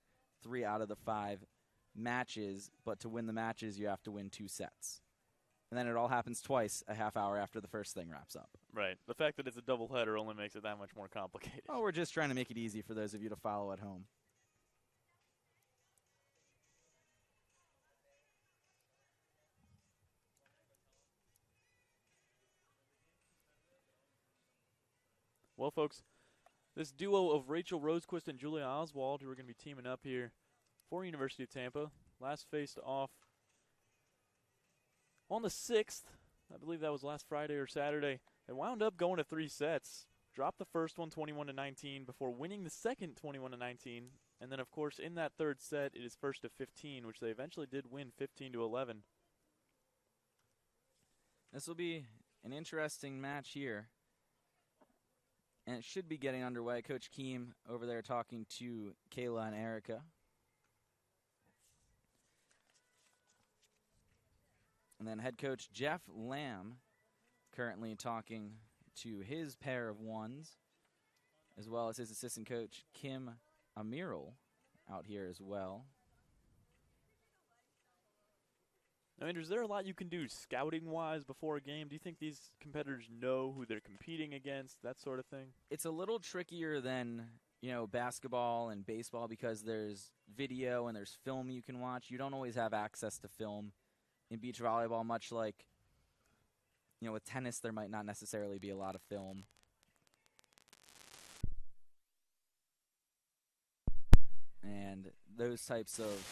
3 out of the 5 matches, but to win the matches, you have to win 2 sets. And then it all happens twice a half hour after the first thing wraps up. Right. The fact that it's a doubleheader only makes it that much more complicated. Oh, we're just trying to make it easy for those of you to follow at home. Well, folks, this duo of Rachel Rosequist and Julia Oswald, who are going to be teaming up here for University of Tampa, last faced off on the 6th. I believe that was last Friday or Saturday. They wound up going to 3 sets, dropped the first one 21-19 before winning the second 21-19. And then, of course, in that third set, it is first to 15, which they eventually did win 15-11. This will be an interesting match here. And it should be getting underway. Coach Keem over there talking to Kayla and Erica. And then head coach Jeff Lamb currently talking to his pair of 1s, as well as his assistant coach Kim Amiral out here as well. Now, Andrew, is there a lot you can do scouting-wise before a game? Do you think these competitors know who they're competing against, that sort of thing? It's a little trickier than, you know, basketball and baseball because there's video and there's film you can watch. You don't always have access to film in beach volleyball, much like, you know, with tennis, there might not necessarily be a lot of film. And those types of,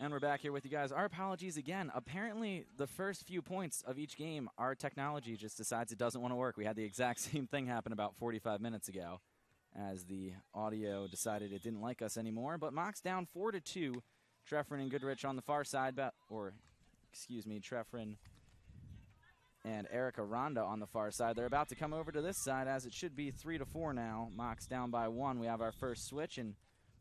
And we're back here with you guys. Our apologies again. Apparently, the first few points of each game, our technology just decides it doesn't want to work. We had the exact same thing happen about 45 minutes ago as the audio decided it didn't like us anymore. But Mock's down 4-2. Treffren and Goodrich on the far side, Treffren and Erica Ronda on the far side. They're about to come over to this side as it should be 3-4 now. Mock's down by 1. We have our first switch, and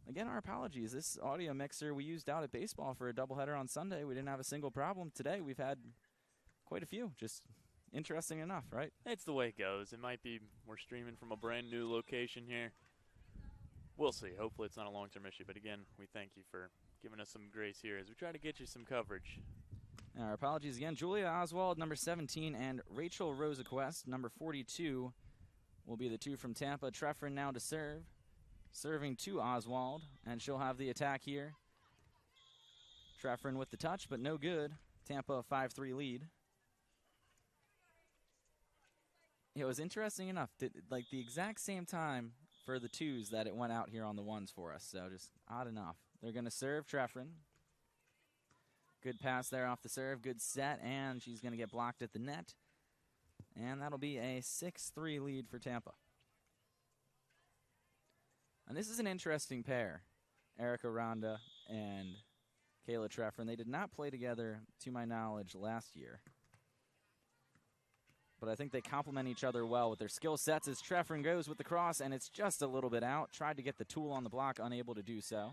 again, our apologies. This audio mixer we used out at baseball for a doubleheader on Sunday. We didn't have a single problem. Today we've had quite a few. Just interesting enough, right? It's the way it goes. It might be we're streaming from a brand new location here. We'll see. Hopefully it's not a long-term issue. But again, we thank you for giving us some grace here as we try to get you some coverage. Our apologies again. Julia Oswald, number 17, and Rachel Rosaquest, number 42, will be the two from Tampa. Treffren now to serve. Serving to Oswald, and she'll have the attack here. Treffren with the touch, but no good. Tampa a 5-3 lead. It was interesting enough, like the exact same time for the twos that it went out here on the ones for us, so just odd enough. They're going to serve Treffren. Good pass there off the serve, good set, and she's going to get blocked at the net. And that'll be a 6-3 lead for Tampa. And this is an interesting pair, Erica Ronda and Kayla Treffren. They did not play together, to my knowledge, last year. But I think they complement each other well with their skill sets as Treffren goes with the cross, and it's just a little bit out. Tried to get the tool on the block, unable to do so.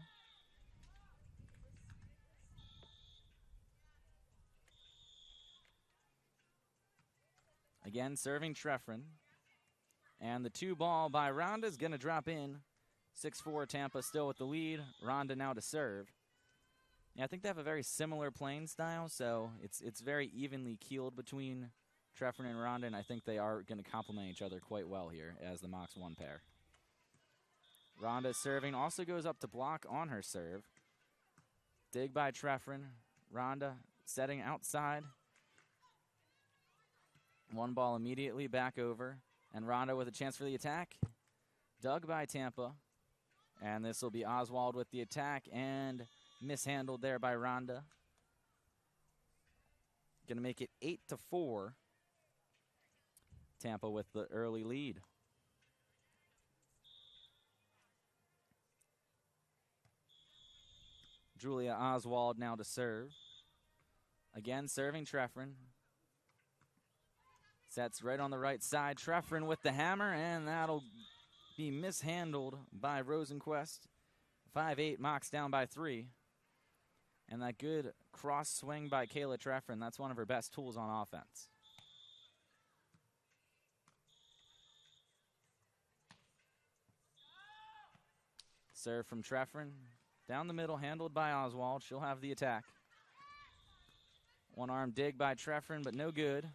Again, serving Treffren. And the 2-ball by Ronda is going to drop in. 6-4 Tampa still with the lead. Ronda now to serve. Yeah, I think they have a very similar playing style, so it's very evenly keeled between Treffren and Ronda, and I think they are going to complement each other quite well here as the Mocs 1 pair. Ronda serving, also goes up to block on her serve. Dig by Treffren. Ronda setting outside. 1 ball immediately back over. And Ronda with a chance for the attack. Dug by Tampa. And this will be Oswald with the attack and mishandled there by Ronda. Going to make it 8-4. Tampa with the early lead. Julia Oswald now to serve. Again, serving Treffren. Sets right on the right side. Treffren with the hammer, and that'll be mishandled by Rosenquist. 5-8, Mocs down by 3. And that good cross swing by Kayla Treffren, that's one of her best tools on offense. Serve from Treffren. Down the middle, handled by Oswald. She'll have the attack. One-arm dig by Treffren, but no good.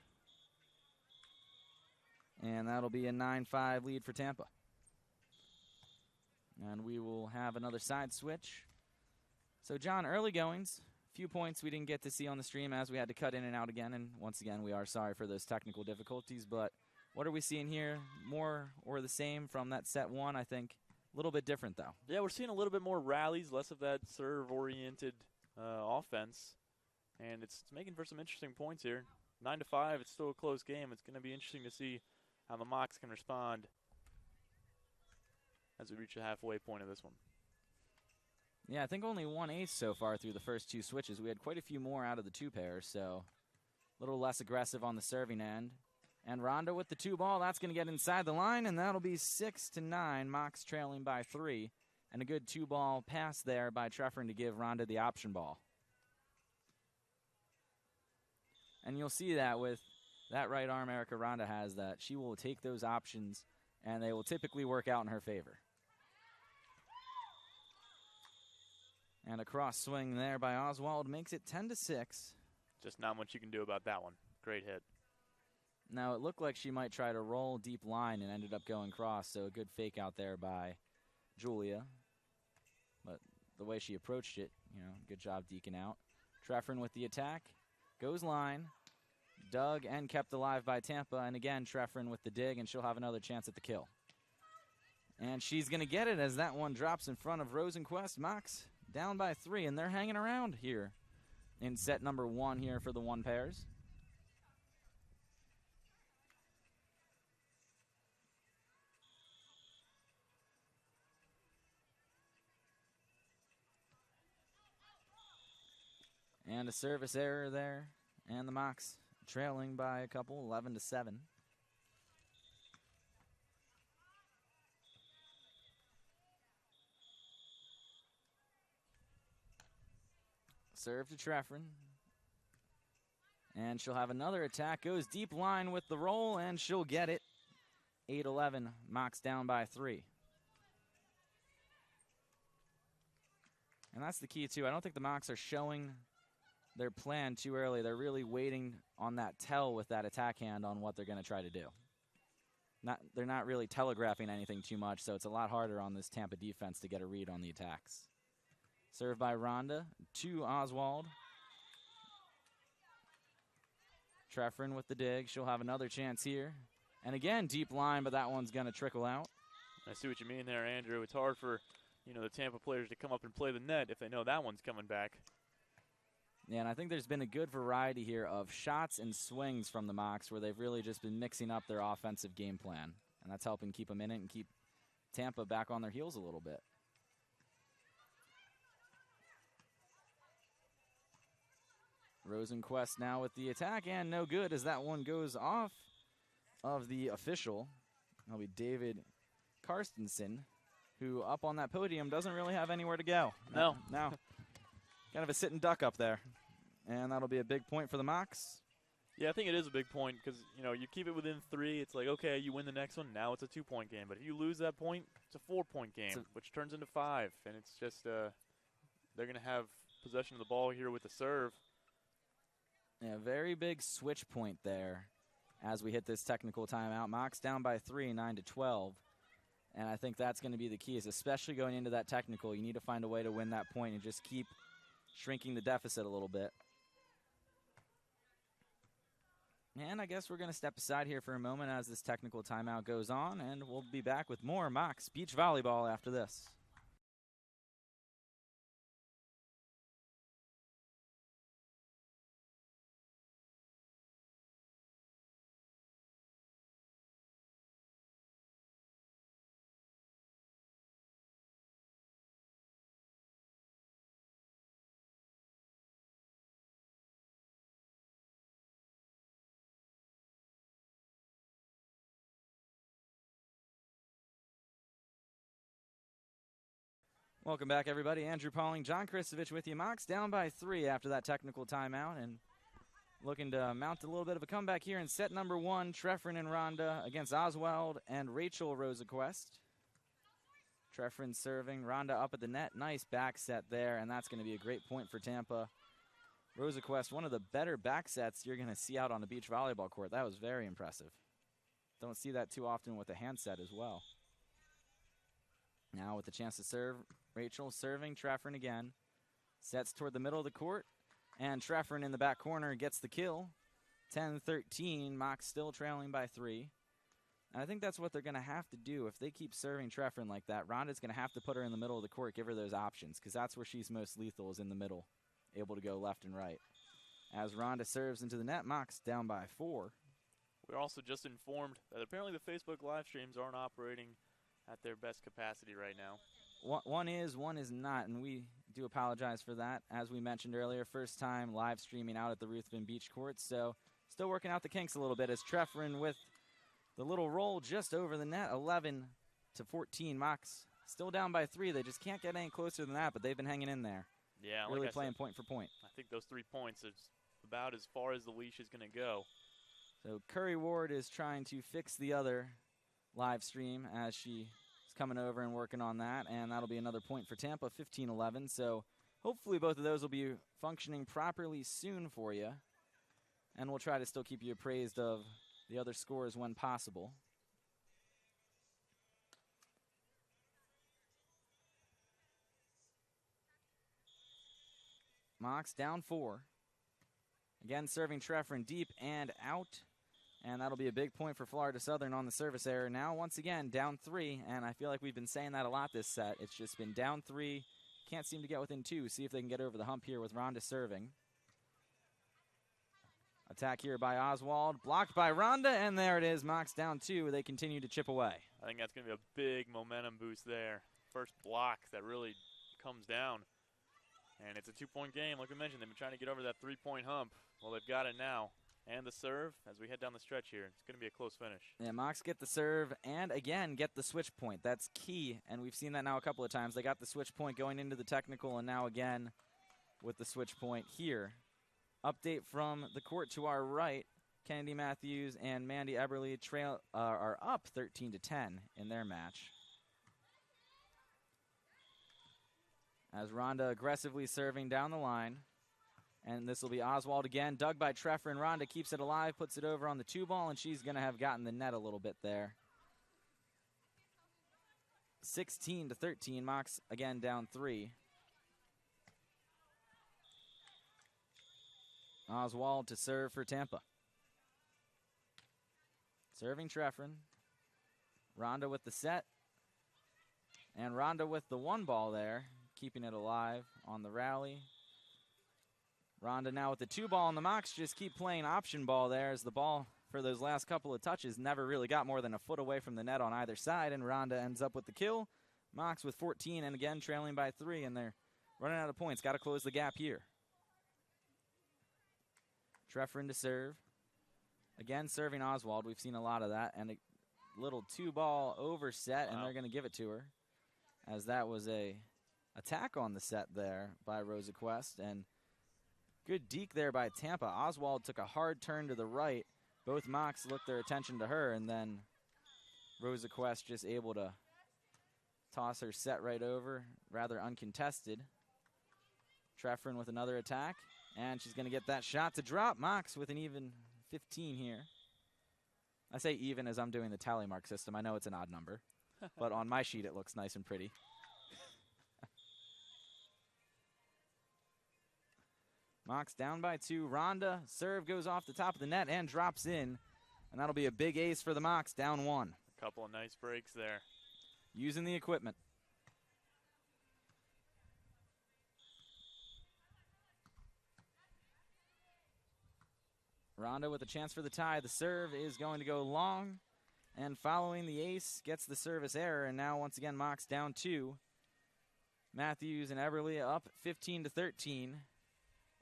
And that'll be a 9-5 lead for Tampa. And we will have another side switch. So, John, early goings. Few points we didn't get to see on the stream as we had to cut in and out again. And once again, we are sorry for those technical difficulties. But what are we seeing here? More or the same from that set 1, I think. A little bit different, though. Yeah, we're seeing a little bit more rallies, less of that serve-oriented offense. And it's making for some interesting points here. 9-5, it's still a close game. It's going to be interesting to see how the Mocs can respond as we reach the halfway point of this one. Yeah, I think only 1 ace so far through the first 2 switches. We had quite a few more out of the 2 pairs, so a little less aggressive on the serving end. And Ronda with the 2-ball, that's going to get inside the line, and that'll be 6-9. Mocs trailing by 3. And a good 2-ball pass there by Treffren to give Ronda the option ball. And you'll see that with that right arm Erica Ronda has, that she will take those options, and they will typically work out in her favor. And a cross swing there by Oswald makes it 10-6. Just not much you can do about that one. Great hit. Now, it looked like she might try to roll deep line and ended up going cross, so a good fake out there by Julia. But the way she approached it, good job deking out. Treffren with the attack. Goes line. Dug and kept alive by Tampa. And again, Treffren with the dig, and she'll have another chance at the kill. And she's going to get it as that one drops in front of Rosenquist. Mocs down by 3, and they're hanging around here in set number 1 here for the one pairs. And a service error there, and the Mocs trailing by a couple, 11-7. Serve to Treffren. And she'll have another attack. Goes deep line with the roll, and she'll get it. 8-11, Mocs down by 3. And that's the key, too. I don't think the Mocs are showing their plan too early. They're really waiting on that tell with that attack hand on what they're going to try to do. They're not really telegraphing anything too much, so it's a lot harder on this Tampa defense to get a read on the attacks. Served by Rhonda to Oswald. Treffren with the dig. She'll have another chance here. And again, deep line, but that one's going to trickle out. I see what you mean there, Andrew. It's hard for, the Tampa players to come up and play the net if they know that one's coming back. Yeah, and I think there's been a good variety here of shots and swings from the Mocs where they've really just been mixing up their offensive game plan. And that's helping keep them in it and keep Tampa back on their heels a little bit. Rosenquist now with the attack, and no good as that one goes off of the official. That'll be David Karstensen, who up on that podium doesn't really have anywhere to go. No. Kind of a sitting duck up there. And that'll be a big point for the Mocs. Yeah, I think it is a big point because, you keep it within 3. It's like, okay, you win the next one. Now it's a 2-point game. But if you lose that point, it's a 4-point game, which turns into 5. And it's just they're going to have possession of the ball here with the serve. Yeah, very big switch point there as we hit this technical timeout. Mocs down by 3, 9-12. And I think that's going to be the key, is especially going into that technical, you need to find a way to win that point and just keep shrinking the deficit a little bit. And I guess we're going to step aside here for a moment as this technical timeout goes on, and we'll be back with more Mocs Beach Volleyball after this. Welcome back, everybody. Andrew Pauling, John Kristovich with you. Mocs down by 3 after that technical timeout and looking to mount a little bit of a comeback here in set number 1. Treffren and Rhonda against Oswald and Rachel Rosenquist. Treffren serving, Rhonda up at the net. Nice back set there, and that's going to be a great point for Tampa. Rosenquist, one of the better back sets you're going to see out on a beach volleyball court. That was very impressive. Don't see that too often with a hand set as well. Now with the chance to serve, Rachel serving, Treffren again. Sets toward the middle of the court, and Treffren in the back corner gets the kill. 10-13, Mocs still trailing by 3. And I think that's what they're going to have to do. If they keep serving Treffren like that, Rhonda's going to have to put her in the middle of the court, give her those options, because that's where she's most lethal, is in the middle, able to go left and right. As Rhonda serves into the net, Mocs down by 4. We're also just informed that apparently the Facebook live streams aren't operating at their best capacity right now. One is not, and we do apologize for that. As we mentioned earlier, first time live streaming out at the Ruthven Beach Court, so still working out the kinks a little bit as Treffren with the little roll just over the net, 11-14. Mocs still down by 3. They just can't get any closer than that, but they've been hanging in there. Yeah, really like playing point for point. I think those 3 points is about as far as the leash is going to go. So Curry Ward is trying to fix the other live stream as she is coming over and working on that, and that'll be another point for Tampa, 15-11. So hopefully both of those will be functioning properly soon for you, and we'll try to still keep you appraised of the other scores when possible. Mocs down 4. Again, serving Treffren deep and out. And that'll be a big point for Florida Southern on the service error. Now, once again, down 3. And I feel like we've been saying that a lot this set. It's just been down 3. can't seem to get within 2. See if they can get over the hump here with Rhonda serving. Attack here by Oswald, blocked by Rhonda, and there it is. Mox down 2. They continue to chip away. I think that's going to be a big momentum boost there. First block that really comes down. And it's a 2-point game. Like we mentioned, they've been trying to get over that 3-point hump. Well, they've got it now. And the serve as we head down the stretch here. It's going to be a close finish. Yeah, Mox get the serve and, again, get the switch point. That's key, and we've seen that now a couple of times. They got the switch point going into the technical, and now again with the switch point here. Update from the court to our right. Kennedy Matthews and Mandy Eberly are up 13-10 in their match. As Rhonda aggressively serving down the line. And this will be Oswald again. Dug by Treffer, and Rhonda keeps it alive, puts it over on the 2-ball, and she's going to have gotten the net a little bit there. 16-13. Mox again down 3. Oswald to serve for Tampa. Serving Trefferin. Rhonda with the set. And Rhonda with the 1-ball there, keeping it alive on the rally. Rhonda now with the 2-ball, and the Mox just keep playing option ball there as the ball for those last couple of touches never really got more than a foot away from the net on either side, and Rhonda ends up with the kill. Mox with 14, and again trailing by 3, and they're running out of points. Got to close the gap here. Trefferin to serve. Again serving Oswald. We've seen a lot of that, and a little 2-ball overset, and they're going to give it to her, as that was a attack on the set there by Rosa Quest, and good deke there by Tampa. Oswald took a hard turn to the right. Both Mox looked their attention to her, and then Rosa Quest just able to toss her set right over, rather uncontested. Trefferin with another attack, and she's going to get that shot to drop. Mox with an even 15 here. I say even as I'm doing the tally mark system. I know it's an odd number, but on my sheet it looks nice and pretty. Mox down by 2. Rhonda, serve goes off the top of the net and drops in. And that'll be a big ace for the Mox, down 1. A couple of nice breaks there. Using the equipment. Rhonda with a chance for the tie. The serve is going to go long. And following the ace, gets the service error. And now once again, Mox down 2. Matthews and Eberly up 15-13.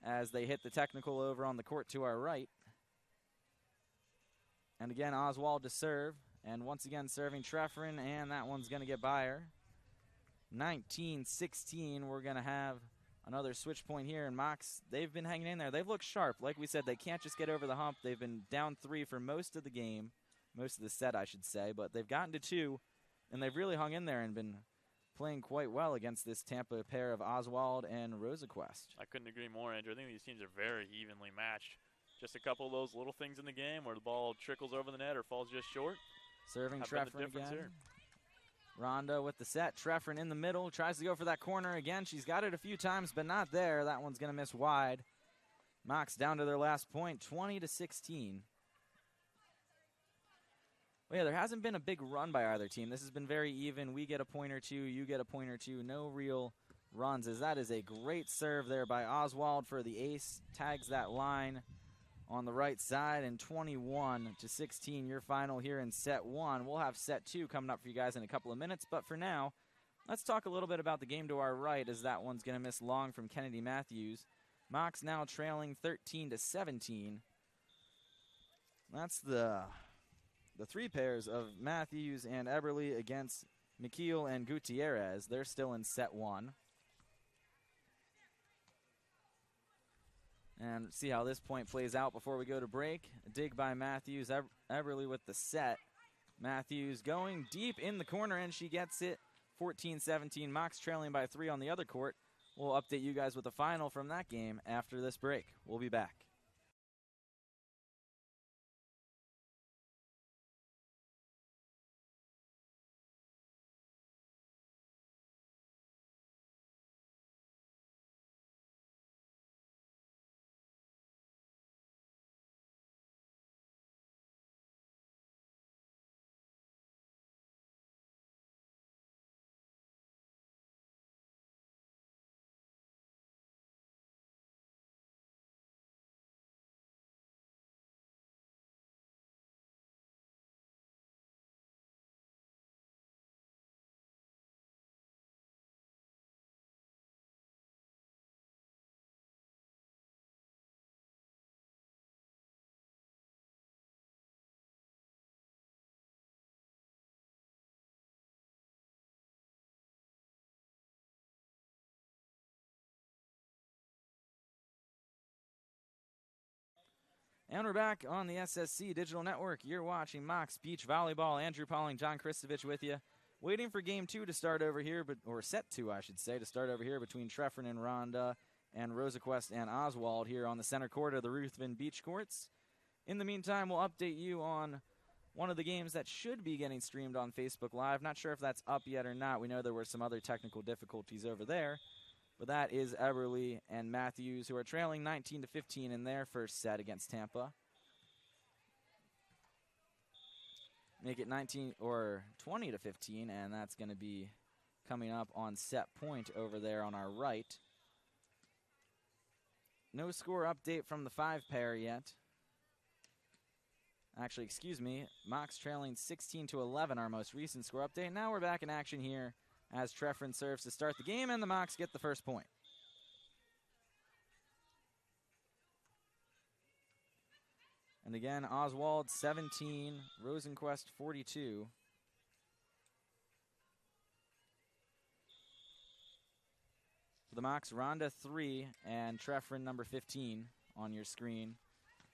As they hit the technical over on the court to our right. And again, Oswald to serve. And once again, serving Trefferin, and that one's going to get by her. 19-16, we're going to have another switch point here. And Mox, they've been hanging in there. They've looked sharp. Like we said, they can't just get over the hump. They've been down 3 for most of the game. Most of the set, I should say. But they've gotten to 2, and they've really hung in there and been playing quite well against this Tampa pair of Oswald and Rosa Quest. I couldn't agree more, Andrew. I think these teams are very evenly matched. Just a couple of those little things in the game where the ball trickles over the net or falls just short. Serving Trefferin again. Here. Rhonda with the set. Trefferin in the middle. Tries to go for that corner again. She's got it a few times, but not there. That one's going to miss wide. Mox down to their last point, 20-16. Well, yeah, there hasn't been a big run by either team. This has been very even. We get a point or 2, you get a point or 2. No real runs, as that is a great serve there by Oswald for the ace. Tags that line on the right side, and 21-16, your final here in set 1. We'll have set 2 coming up for you guys in a couple of minutes, but for now, let's talk a little bit about the game to our right, as that one's going to miss long from Kennedy Matthews. Mox now trailing 13-17. That's the 3 pairs of Matthews and Eberly against McKeel and Gutierrez. They're still in set 1. And see how this point plays out before we go to break. A dig by Matthews. Eberly with the set. Matthews going deep in the corner, and she gets it. 14-17. Mox trailing by 3 on the other court. We'll update you guys with the final from that game after this break. We'll be back. And we're back on the SSC Digital Network. You're watching Mox Beach Volleyball. Andrew Pauling, John Kristovich with you. Waiting for game 2 to start over here, or set 2, I should say, to start over here between Treffren and Rhonda and Rosaquest and Oswald here on the center court of the Ruthven Beach Courts. In the meantime, we'll update you on one of the games that should be getting streamed on Facebook Live. Not sure if that's up yet or not. We know there were some other technical difficulties over there. But that is Eberly and Matthews, who are trailing 19-15 in their first set against Tampa. Make it 19 or 20-15, and that's going to be coming up on set point over there on our right. No score update from the 5 pair yet. Actually, excuse me, Mox trailing 16-11, our most recent score update. Now we're back in action here as Treffren serves to start the game, and the Mox get the first point. And again, Oswald 17, Rosenquist 42. For the Mox, Rhonda 3 and Treffren number 15 on your screen.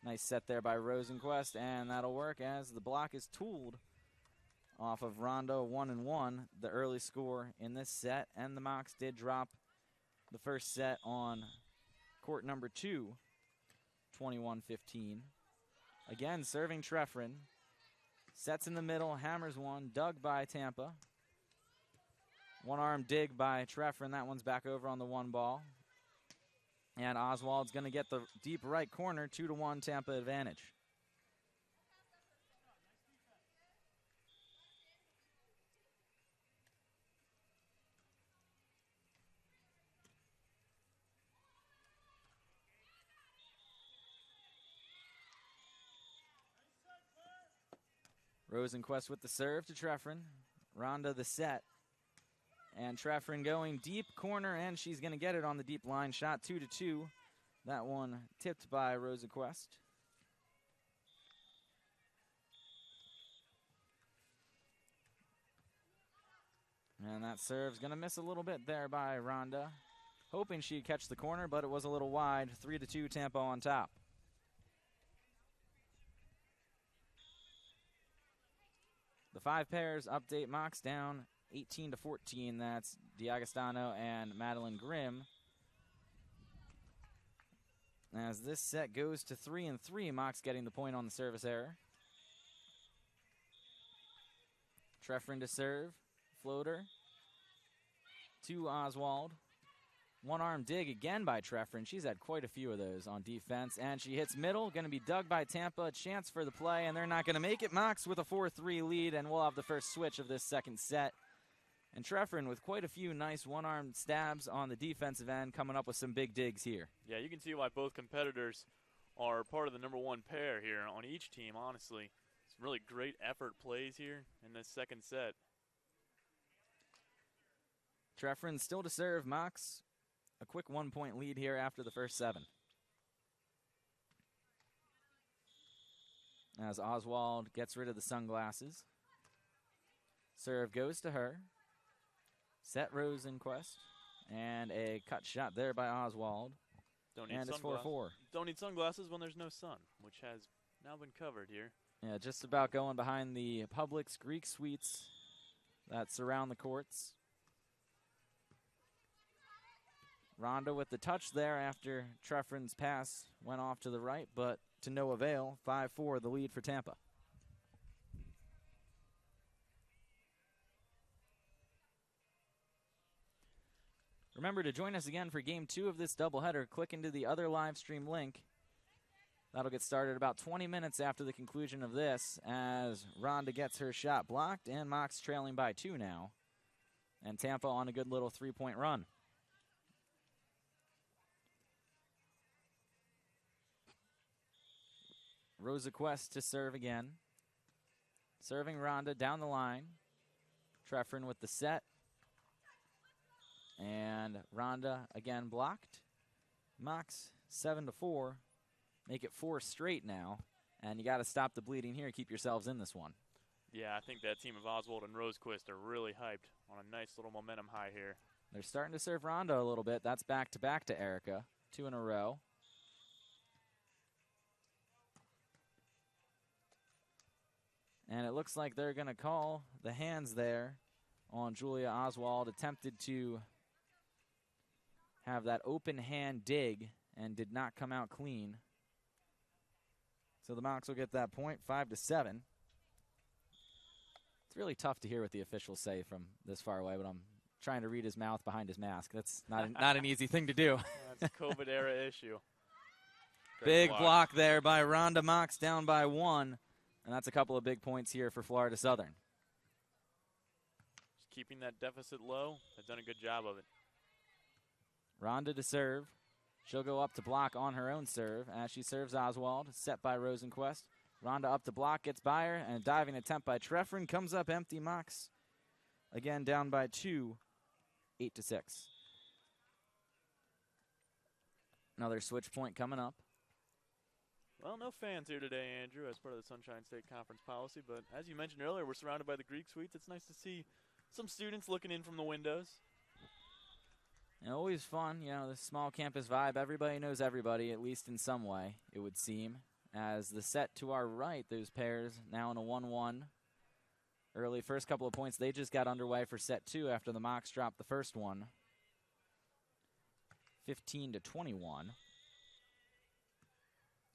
Nice set there by Rosenquist, and that'll work as the block is tooled off of Rhonda 1-1, the early score in this set. And the Mox did drop the first set on court number 2, 21-15. Again, serving Treffren. Sets in the middle, hammers one, dug by Tampa. One arm dig by Treffren. That one's back over on the 1 ball. And Oswald's going to get the deep right corner, 2-1 Tampa advantage. Rosenquist with the serve to Treffren. Rhonda the set. And Treffren going deep corner, and she's going to get it on the deep line shot, 2-2. That one tipped by Rosenquist. And that serve's going to miss a little bit there by Rhonda. Hoping she'd catch the corner, but it was a little wide. 3-2 Tampa on top. The 5 pairs update Mox down 18-14. That's D'Agostino and Madeline Grimm. As this set goes to 3-3, Mox getting the point on the service error. Treffren to serve. Floater to Oswald. One arm dig again by Treffren. She's had quite a few of those on defense. And she hits middle. Going to be dug by Tampa. A chance for the play, and they're not going to make it. Mox with a 4-3 lead, and we'll have the first switch of this second set. And Treffren with quite a few nice one-arm stabs on the defensive end, coming up with some big digs here. Yeah, you can see why both competitors are part of the number 1 pair here on each team, honestly. Some really great effort plays here in this second set. Treffren still to serve. Mox a quick 1-point lead here after the first 7. As Oswald gets rid of the sunglasses. Serve goes to her. Set Rosenquist. And a cut shot there by Oswald. And it's 4-4. Don't need sunglasses when there's no sun, which has now been covered here. Yeah, just about going behind the Publix Greek suites that surround the courts. Rhonda with the touch there after Treffren's pass went off to the right, but to no avail. 5-4, the lead for Tampa. Remember to join us again for Game 2 of this doubleheader. Click into the other live stream link. That'll get started about 20 minutes after the conclusion of this as Rhonda gets her shot blocked, and Mox trailing by 2 now. And Tampa on a good little 3-point run. Rosenquist to serve again. Serving Rhonda down the line. Treffren with the set. And Rhonda again blocked. Mox 7-4. Make it 4 straight now. And you got to stop the bleeding here. Keep yourselves in this one. Yeah, I think that team of Oswald and Rosenquist are really hyped on a nice little momentum high here. They're starting to serve Rhonda a little bit. That's back-to-back to Erica. 2 in a row. And it looks like they're going to call the hands there on Julia Oswald. Attempted to have that open hand dig and did not come out clean. So the Mocs will get that point, 5-7. It's really tough to hear what the officials say from this far away, but I'm trying to read his mouth behind his mask. That's not an easy thing to do. That's a COVID-era issue. Great block there by Rhonda Mox, down by 1. And that's a couple of big points here for Florida Southern. Just keeping that deficit low. They've done a good job of it. Rhonda to serve. She'll go up to block on her own serve as she serves Oswald, set by Rosenquist. Rhonda up to block, gets by her, and a diving attempt by Treffren comes up empty. Mox again down by 2, 8-6. Another switch point coming up. Well, no fans here today, Andrew, as part of the Sunshine State Conference policy. But as you mentioned earlier, we're surrounded by the Greek suites. It's nice to see some students looking in from the windows. And always fun, the small campus vibe. Everybody knows everybody, at least in some way, it would seem. As the set to our right, those pairs now in a 1-1. Early first couple of points, they just got underway for set 2 after the Mocs dropped the first one. 15-21.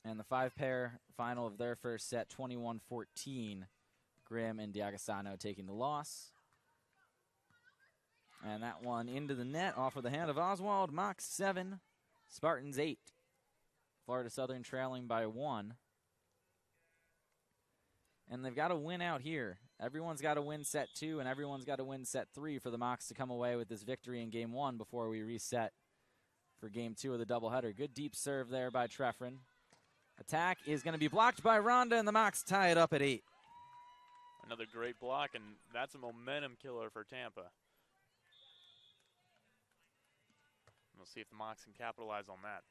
And the 5-pair final of their first set, 21-14. Grimm and D'Agostino taking the loss. And that one into the net off of the hand of Oswald. Mocs 7, Spartans 8. Florida Southern trailing by 1. And they've got to win out here. Everyone's got to win set 2, and everyone's got to win set 3 for the Mocs to come away with this victory in game 1 before we reset for game 2 of the doubleheader. Good deep serve there by Treffren. Attack is going to be blocked by Rhonda, and the Mocs tie it up at 8. Another great block, and that's a momentum killer for Tampa. We'll see if the Mocs can capitalize on that.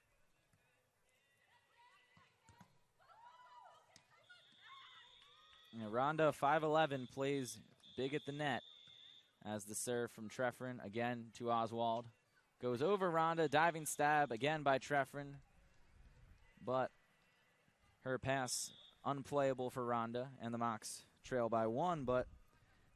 Rhonda, 5'11", plays big at the net as the serve from Treffren, again to Oswald. Goes over Rhonda, diving stab again by Treffren, but her pass unplayable for Rhonda, and the Mocs trail by 1, but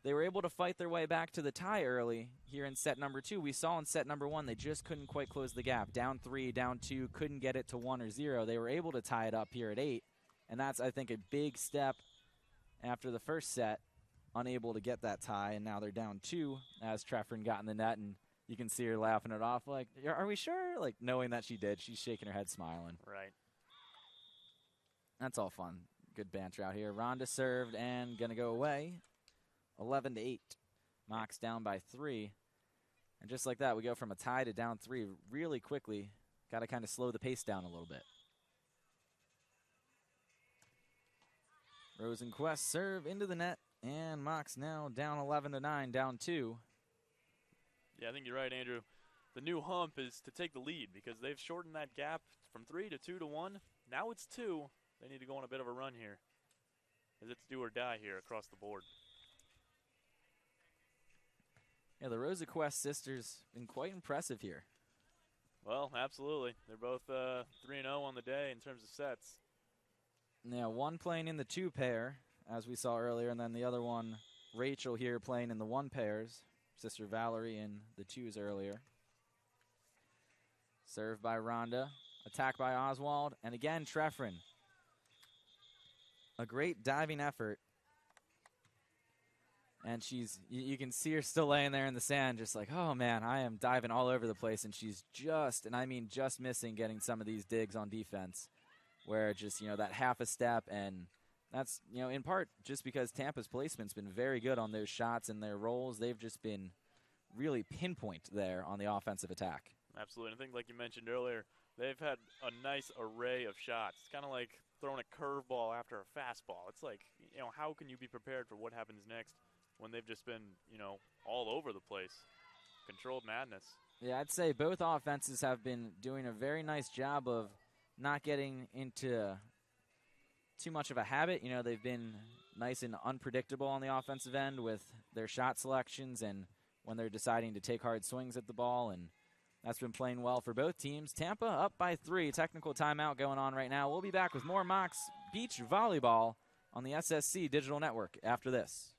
they were able to fight their way back to the tie early here in set number 2. We saw in set number 1 they just couldn't quite close the gap. Down 3, down 2, couldn't get it to 1 or 0. They were able to tie it up here at 8, and that's, I think, a big step after the first set, unable to get that tie, and now they're down 2 as Treffren got in the net, and you can see her laughing it off like, are we sure? Like, knowing that she did. She's shaking her head smiling. Right. That's all fun. Good banter out here. Rhonda served and going to go away. 11-8. Mocs down by 3. And just like that, we go from a tie to down 3 really quickly. Got to kind of slow the pace down a little bit. Rosenquist serve into the net, and Mocs now down 11-9, down 2. Yeah, I think you're right, Andrew. The new hump is to take the lead because they've shortened that gap from 3 to 2 to 1. Now it's 2. They need to go on a bit of a run here, as it's do or die here across the board. Yeah, the Rosenquist sisters been quite impressive here. Well, absolutely. They're both 3-0 on the day in terms of sets. Now, one playing in the 2 pair, as we saw earlier, and then the other one, Rachel here, playing in the 1 pairs. Sister Valerie in the 2s earlier. Serve by Rhonda. Attack by Oswald. And again, Treffren. A great diving effort. And you can see her still laying there in the sand, just like, oh man, I am diving all over the place. And she's just, and I mean just missing getting some of these digs on defense, where just, that half a step. And that's, in part just because Tampa's placement's been very good on those shots and their rolls. They've just been really pinpoint there on the offensive attack. Absolutely. I think, like you mentioned earlier, they've had a nice array of shots. It's kind of like throwing a curveball after a fastball. It's like, how can you be prepared for what happens next when they've just been, all over the place? Controlled madness. Yeah, I'd say both offenses have been doing a very nice job of not getting into too much of a habit. They've been nice and unpredictable on the offensive end with their shot selections and when they're deciding to take hard swings at the ball, and that's been playing well for both teams. Tampa up by 3. Technical timeout going on right now. We'll be back with more Mocs Beach Volleyball on the SSC Digital Network after this.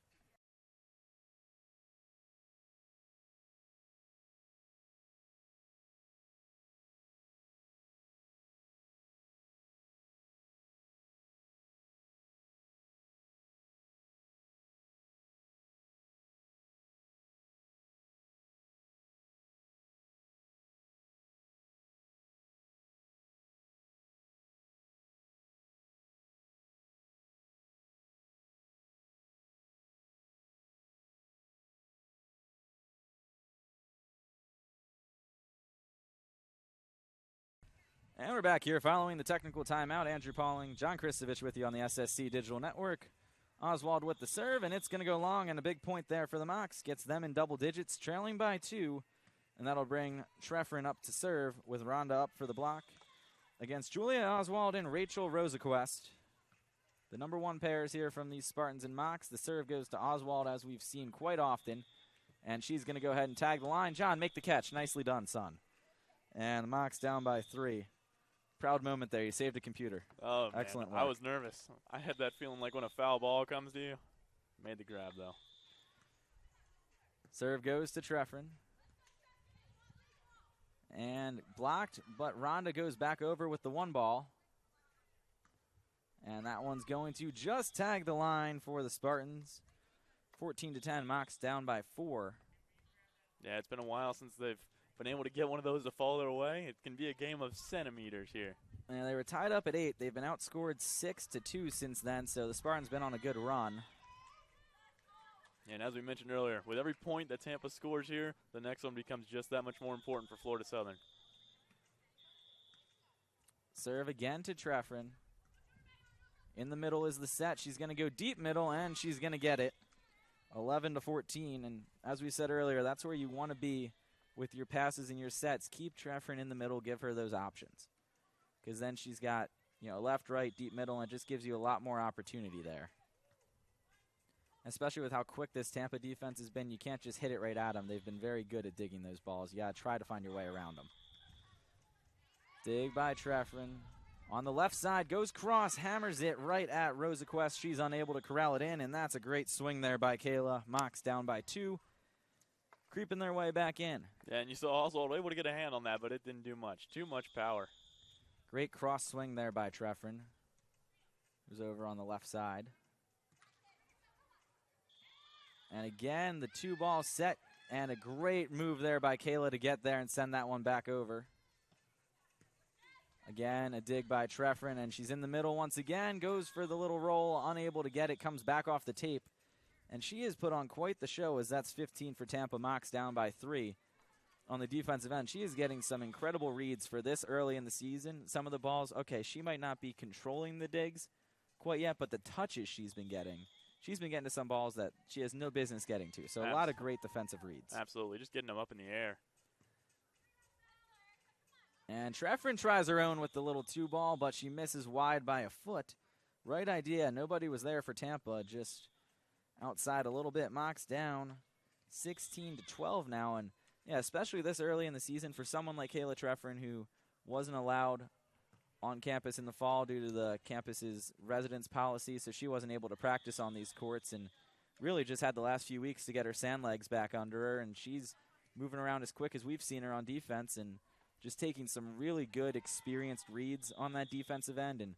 And we're back here following the technical timeout. Andrew Pauling, John Kristovich with you on the SSC Digital Network. Oswald with the serve, and it's going to go long, and a big point there for the Mocs. Gets them in double digits, trailing by 2, and that'll bring Trefferin up to serve with Rhonda up for the block against Julia Oswald and Rachel Rosaquest. The number 1 pairs here from these Spartans and Mocs. The serve goes to Oswald, as we've seen quite often, and she's going to go ahead and tag the line. John, make the catch. Nicely done, son. And the Mocs down by 3. Proud moment there. You saved a computer. Oh, excellent man. work. I was nervous. I had that feeling like when a foul ball comes to you. Made the grab, though. Serve goes to Trefferin. And blocked, but Rhonda goes back over with the 1 ball. And that one's going to just tag the line for the Spartans. 14-10, Mocs down by 4. Yeah, it's been a while since they've been able to get one of those to fall their way. It can be a game of centimeters here. And they were tied up at 8. They've been outscored 6-2 since then, so the Spartans been on a good run. And as we mentioned earlier, with every point that Tampa scores here, the next one becomes just that much more important for Florida Southern. Serve again to Trefferin. In the middle is the set. She's going to go deep middle, and she's going to get it. 11-14, and as we said earlier, that's where you want to be with your passes and your sets. Keep Trefferin in the middle, give her those options. Because then she's got, left, right, deep middle, and it just gives you a lot more opportunity there. Especially with how quick this Tampa defense has been, you can't just hit it right at them. They've been very good at digging those balls. You got to try to find your way around them. Dig by Trefferin. On the left side, goes cross, hammers it right at Rosaquest. She's unable to corral it in, and that's a great swing there by Kayla. Mocs down by 2. Creeping their way back in. Yeah, and you saw Oswald able to get a hand on that, but it didn't do much. Too much power. Great cross swing there by Trefferin. Who's over on the left side. And again, the 2-ball set, and a great move there by Kayla to get there and send that one back over. Again, a dig by Trefferin, and she's in the middle once again. Goes for the little roll, unable to get it, comes back off the tape. And she has put on quite the show, as that's 15 for Tampa. Mocs down by 3 on the defensive end. She is getting some incredible reads for this early in the season. Some of the balls, okay, she might not be controlling the digs quite yet, but the touches she's been getting to some balls that she has no business getting to. So a lot of great defensive reads. Absolutely, just getting them up in the air. And Trefferin tries her own with the little 2-ball, but she misses wide by a foot. Right idea. Nobody was there for Tampa, just outside a little bit. Mocs down 16-12 now. And, yeah, especially this early in the season for someone like Kayla Trefferin, who wasn't allowed on campus in the fall due to the campus's residence policy, so she wasn't able to practice on these courts and really just had the last few weeks to get her sand legs back under her. And she's moving around as quick as we've seen her on defense and just taking some really good, experienced reads on that defensive end. And,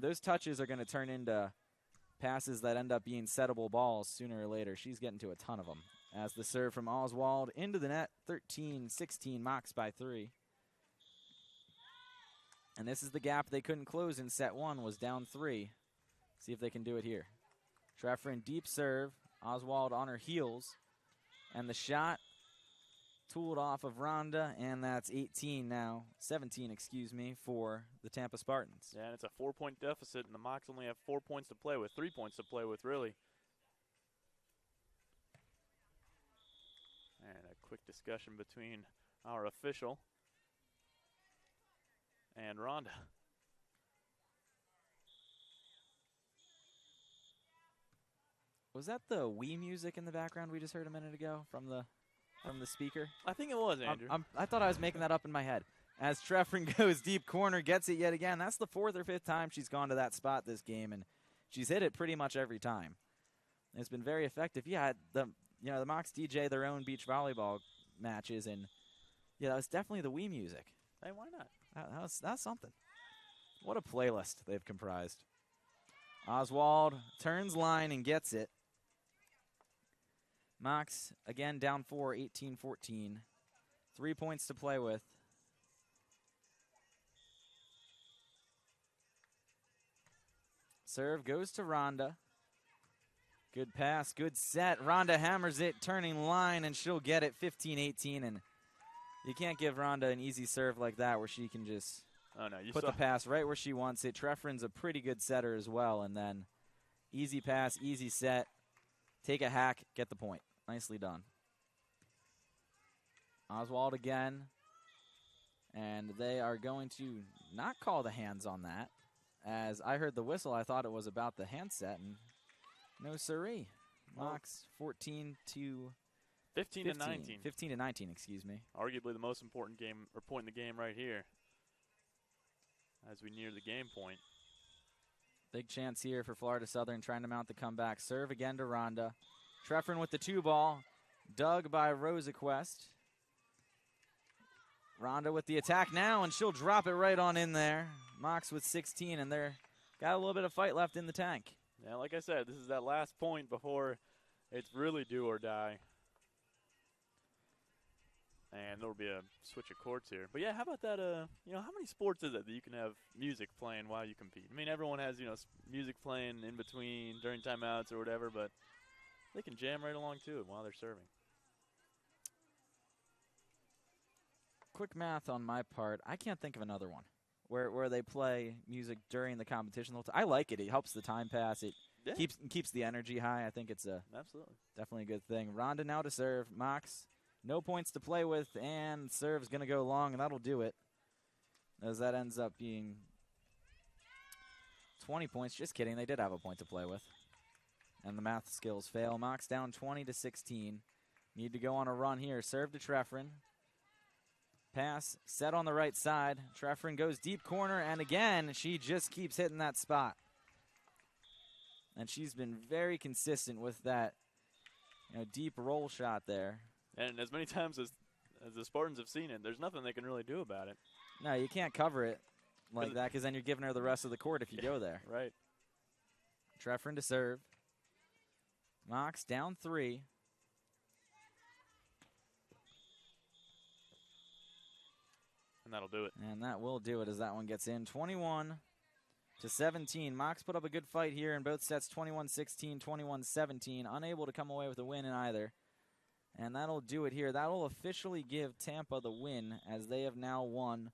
those touches are going to turn into passes that end up being settable balls sooner or later. She's getting to a ton of them. As the serve from Oswald into the net, 13-16, Mocs by 3. And this is the gap they couldn't close in set 1, was down 3. See if they can do it here. Trefferin deep serve, Oswald on her heels. And the shot tooled off of Rhonda, and that's 17, for the Tampa Spartans. Yeah, and it's a 4-point deficit, and the Mocs only have 4 points to play with, 3 points to play with, really. And a quick discussion between our official and Rhonda. Was that the Wii music in the background we just heard a minute ago from the speaker? I think it was, Andrew. I thought I was making that up in my head. As Trefferin goes deep corner, gets it yet again. That's the 4th or 5th time she's gone to that spot this game, and she's hit it pretty much every time. It's been very effective. Yeah, the Mocs DJ their own beach volleyball matches, and yeah, that was definitely the Wii music. Hey, why not? That's something. What a playlist they've comprised. Oswald turns line and gets it. Mocs, again, down 4, 18-14. 3 points to play with. Serve goes to Rhonda. Good pass, good set. Rhonda hammers it, turning line, and she'll get it 15-18. And you can't give Rhonda an easy serve like that where she can just put the pass right where she wants it. Treffrin's a pretty good setter as well. And then easy pass, easy set. Take a hack, get the point. Nicely done. Oswald again. And they are going to not call the hands on that. As I heard the whistle, I thought it was about the handset. And no siree. Mocs 15 to 19. 15 to 19, excuse me. Arguably the most important game or point in the game right here as we near the game point. Big chance here for Florida Southern trying to mount the comeback. Serve again to Rhonda. Treffrin with the 2-ball. Dug by Rosaquest. Rhonda with the attack now, and she'll drop it right on in there. Mocs with 16, and they're got a little bit of fight left in the tank. Yeah, like I said, this is that last point before it's really do or die. And there'll be a switch of courts here. But yeah, how about that, how many sports is it that you can have music playing while you compete? I mean, everyone has, music playing in between, during timeouts or whatever, but they can jam right along to it while they're serving. Quick math on my part. I can't think of another one where they play music during the competition. I like it. It helps the time pass. It keeps the energy high. I think it's definitely a good thing. Rhonda now to serve. Mocs, no points to play with, and serve's going to go long, and that'll do it. As that ends up being 20 points. Just kidding. They did have a point to play with. And the math skills fail. Mocs down 20-16. Need to go on a run here. Serve to Treffrin. Pass set on the right side. Treffrin goes deep corner, and again, she just keeps hitting that spot. And she's been very consistent with that deep roll shot there. And as many times as the Spartans have seen it, there's nothing they can really do about it. No, you can't cover it like that because then you're giving her the rest of the court if you go there. Right. Treffrin to serve. Mocs down 3. And that'll do it. And that will do it as that one gets in. 21-17. Mocs put up a good fight here in both sets, 21-16, 21-17. Unable to come away with a win in either. And that'll do it here. That'll officially give Tampa the win as they have now won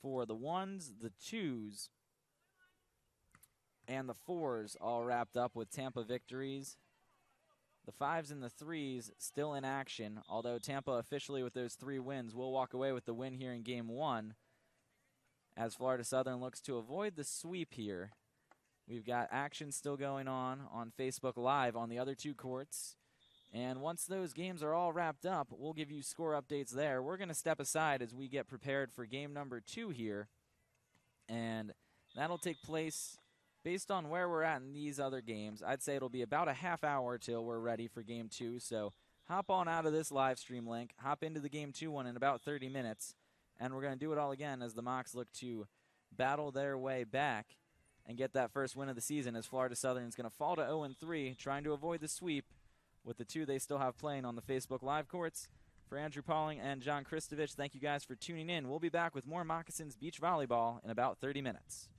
for the 1s, the 2s, and the 4s all wrapped up with Tampa victories. The 5s and the 3s still in action, although Tampa officially with those 3 wins will walk away with the win here in Game 1 as Florida Southern looks to avoid the sweep here. We've got action still going on Facebook Live on the other 2 courts. And once those games are all wrapped up, we'll give you score updates there. We're going to step aside as we get prepared for game number 2 here. And that'll take place based on where we're at in these other games. I'd say it'll be about a half hour till we're ready for game 2. So hop on out of this live stream link, hop into the game 2 one in about 30 minutes. And we're going to do it all again as the Mocs look to battle their way back and get that first win of the season as Florida Southern is going to fall to 0-3, trying to avoid the sweep with the 2 they still have playing on the Facebook Live courts. For Andrew Pauling and John Kristovich, thank you guys for tuning in. We'll be back with more Moccasins Beach Volleyball in about 30 minutes.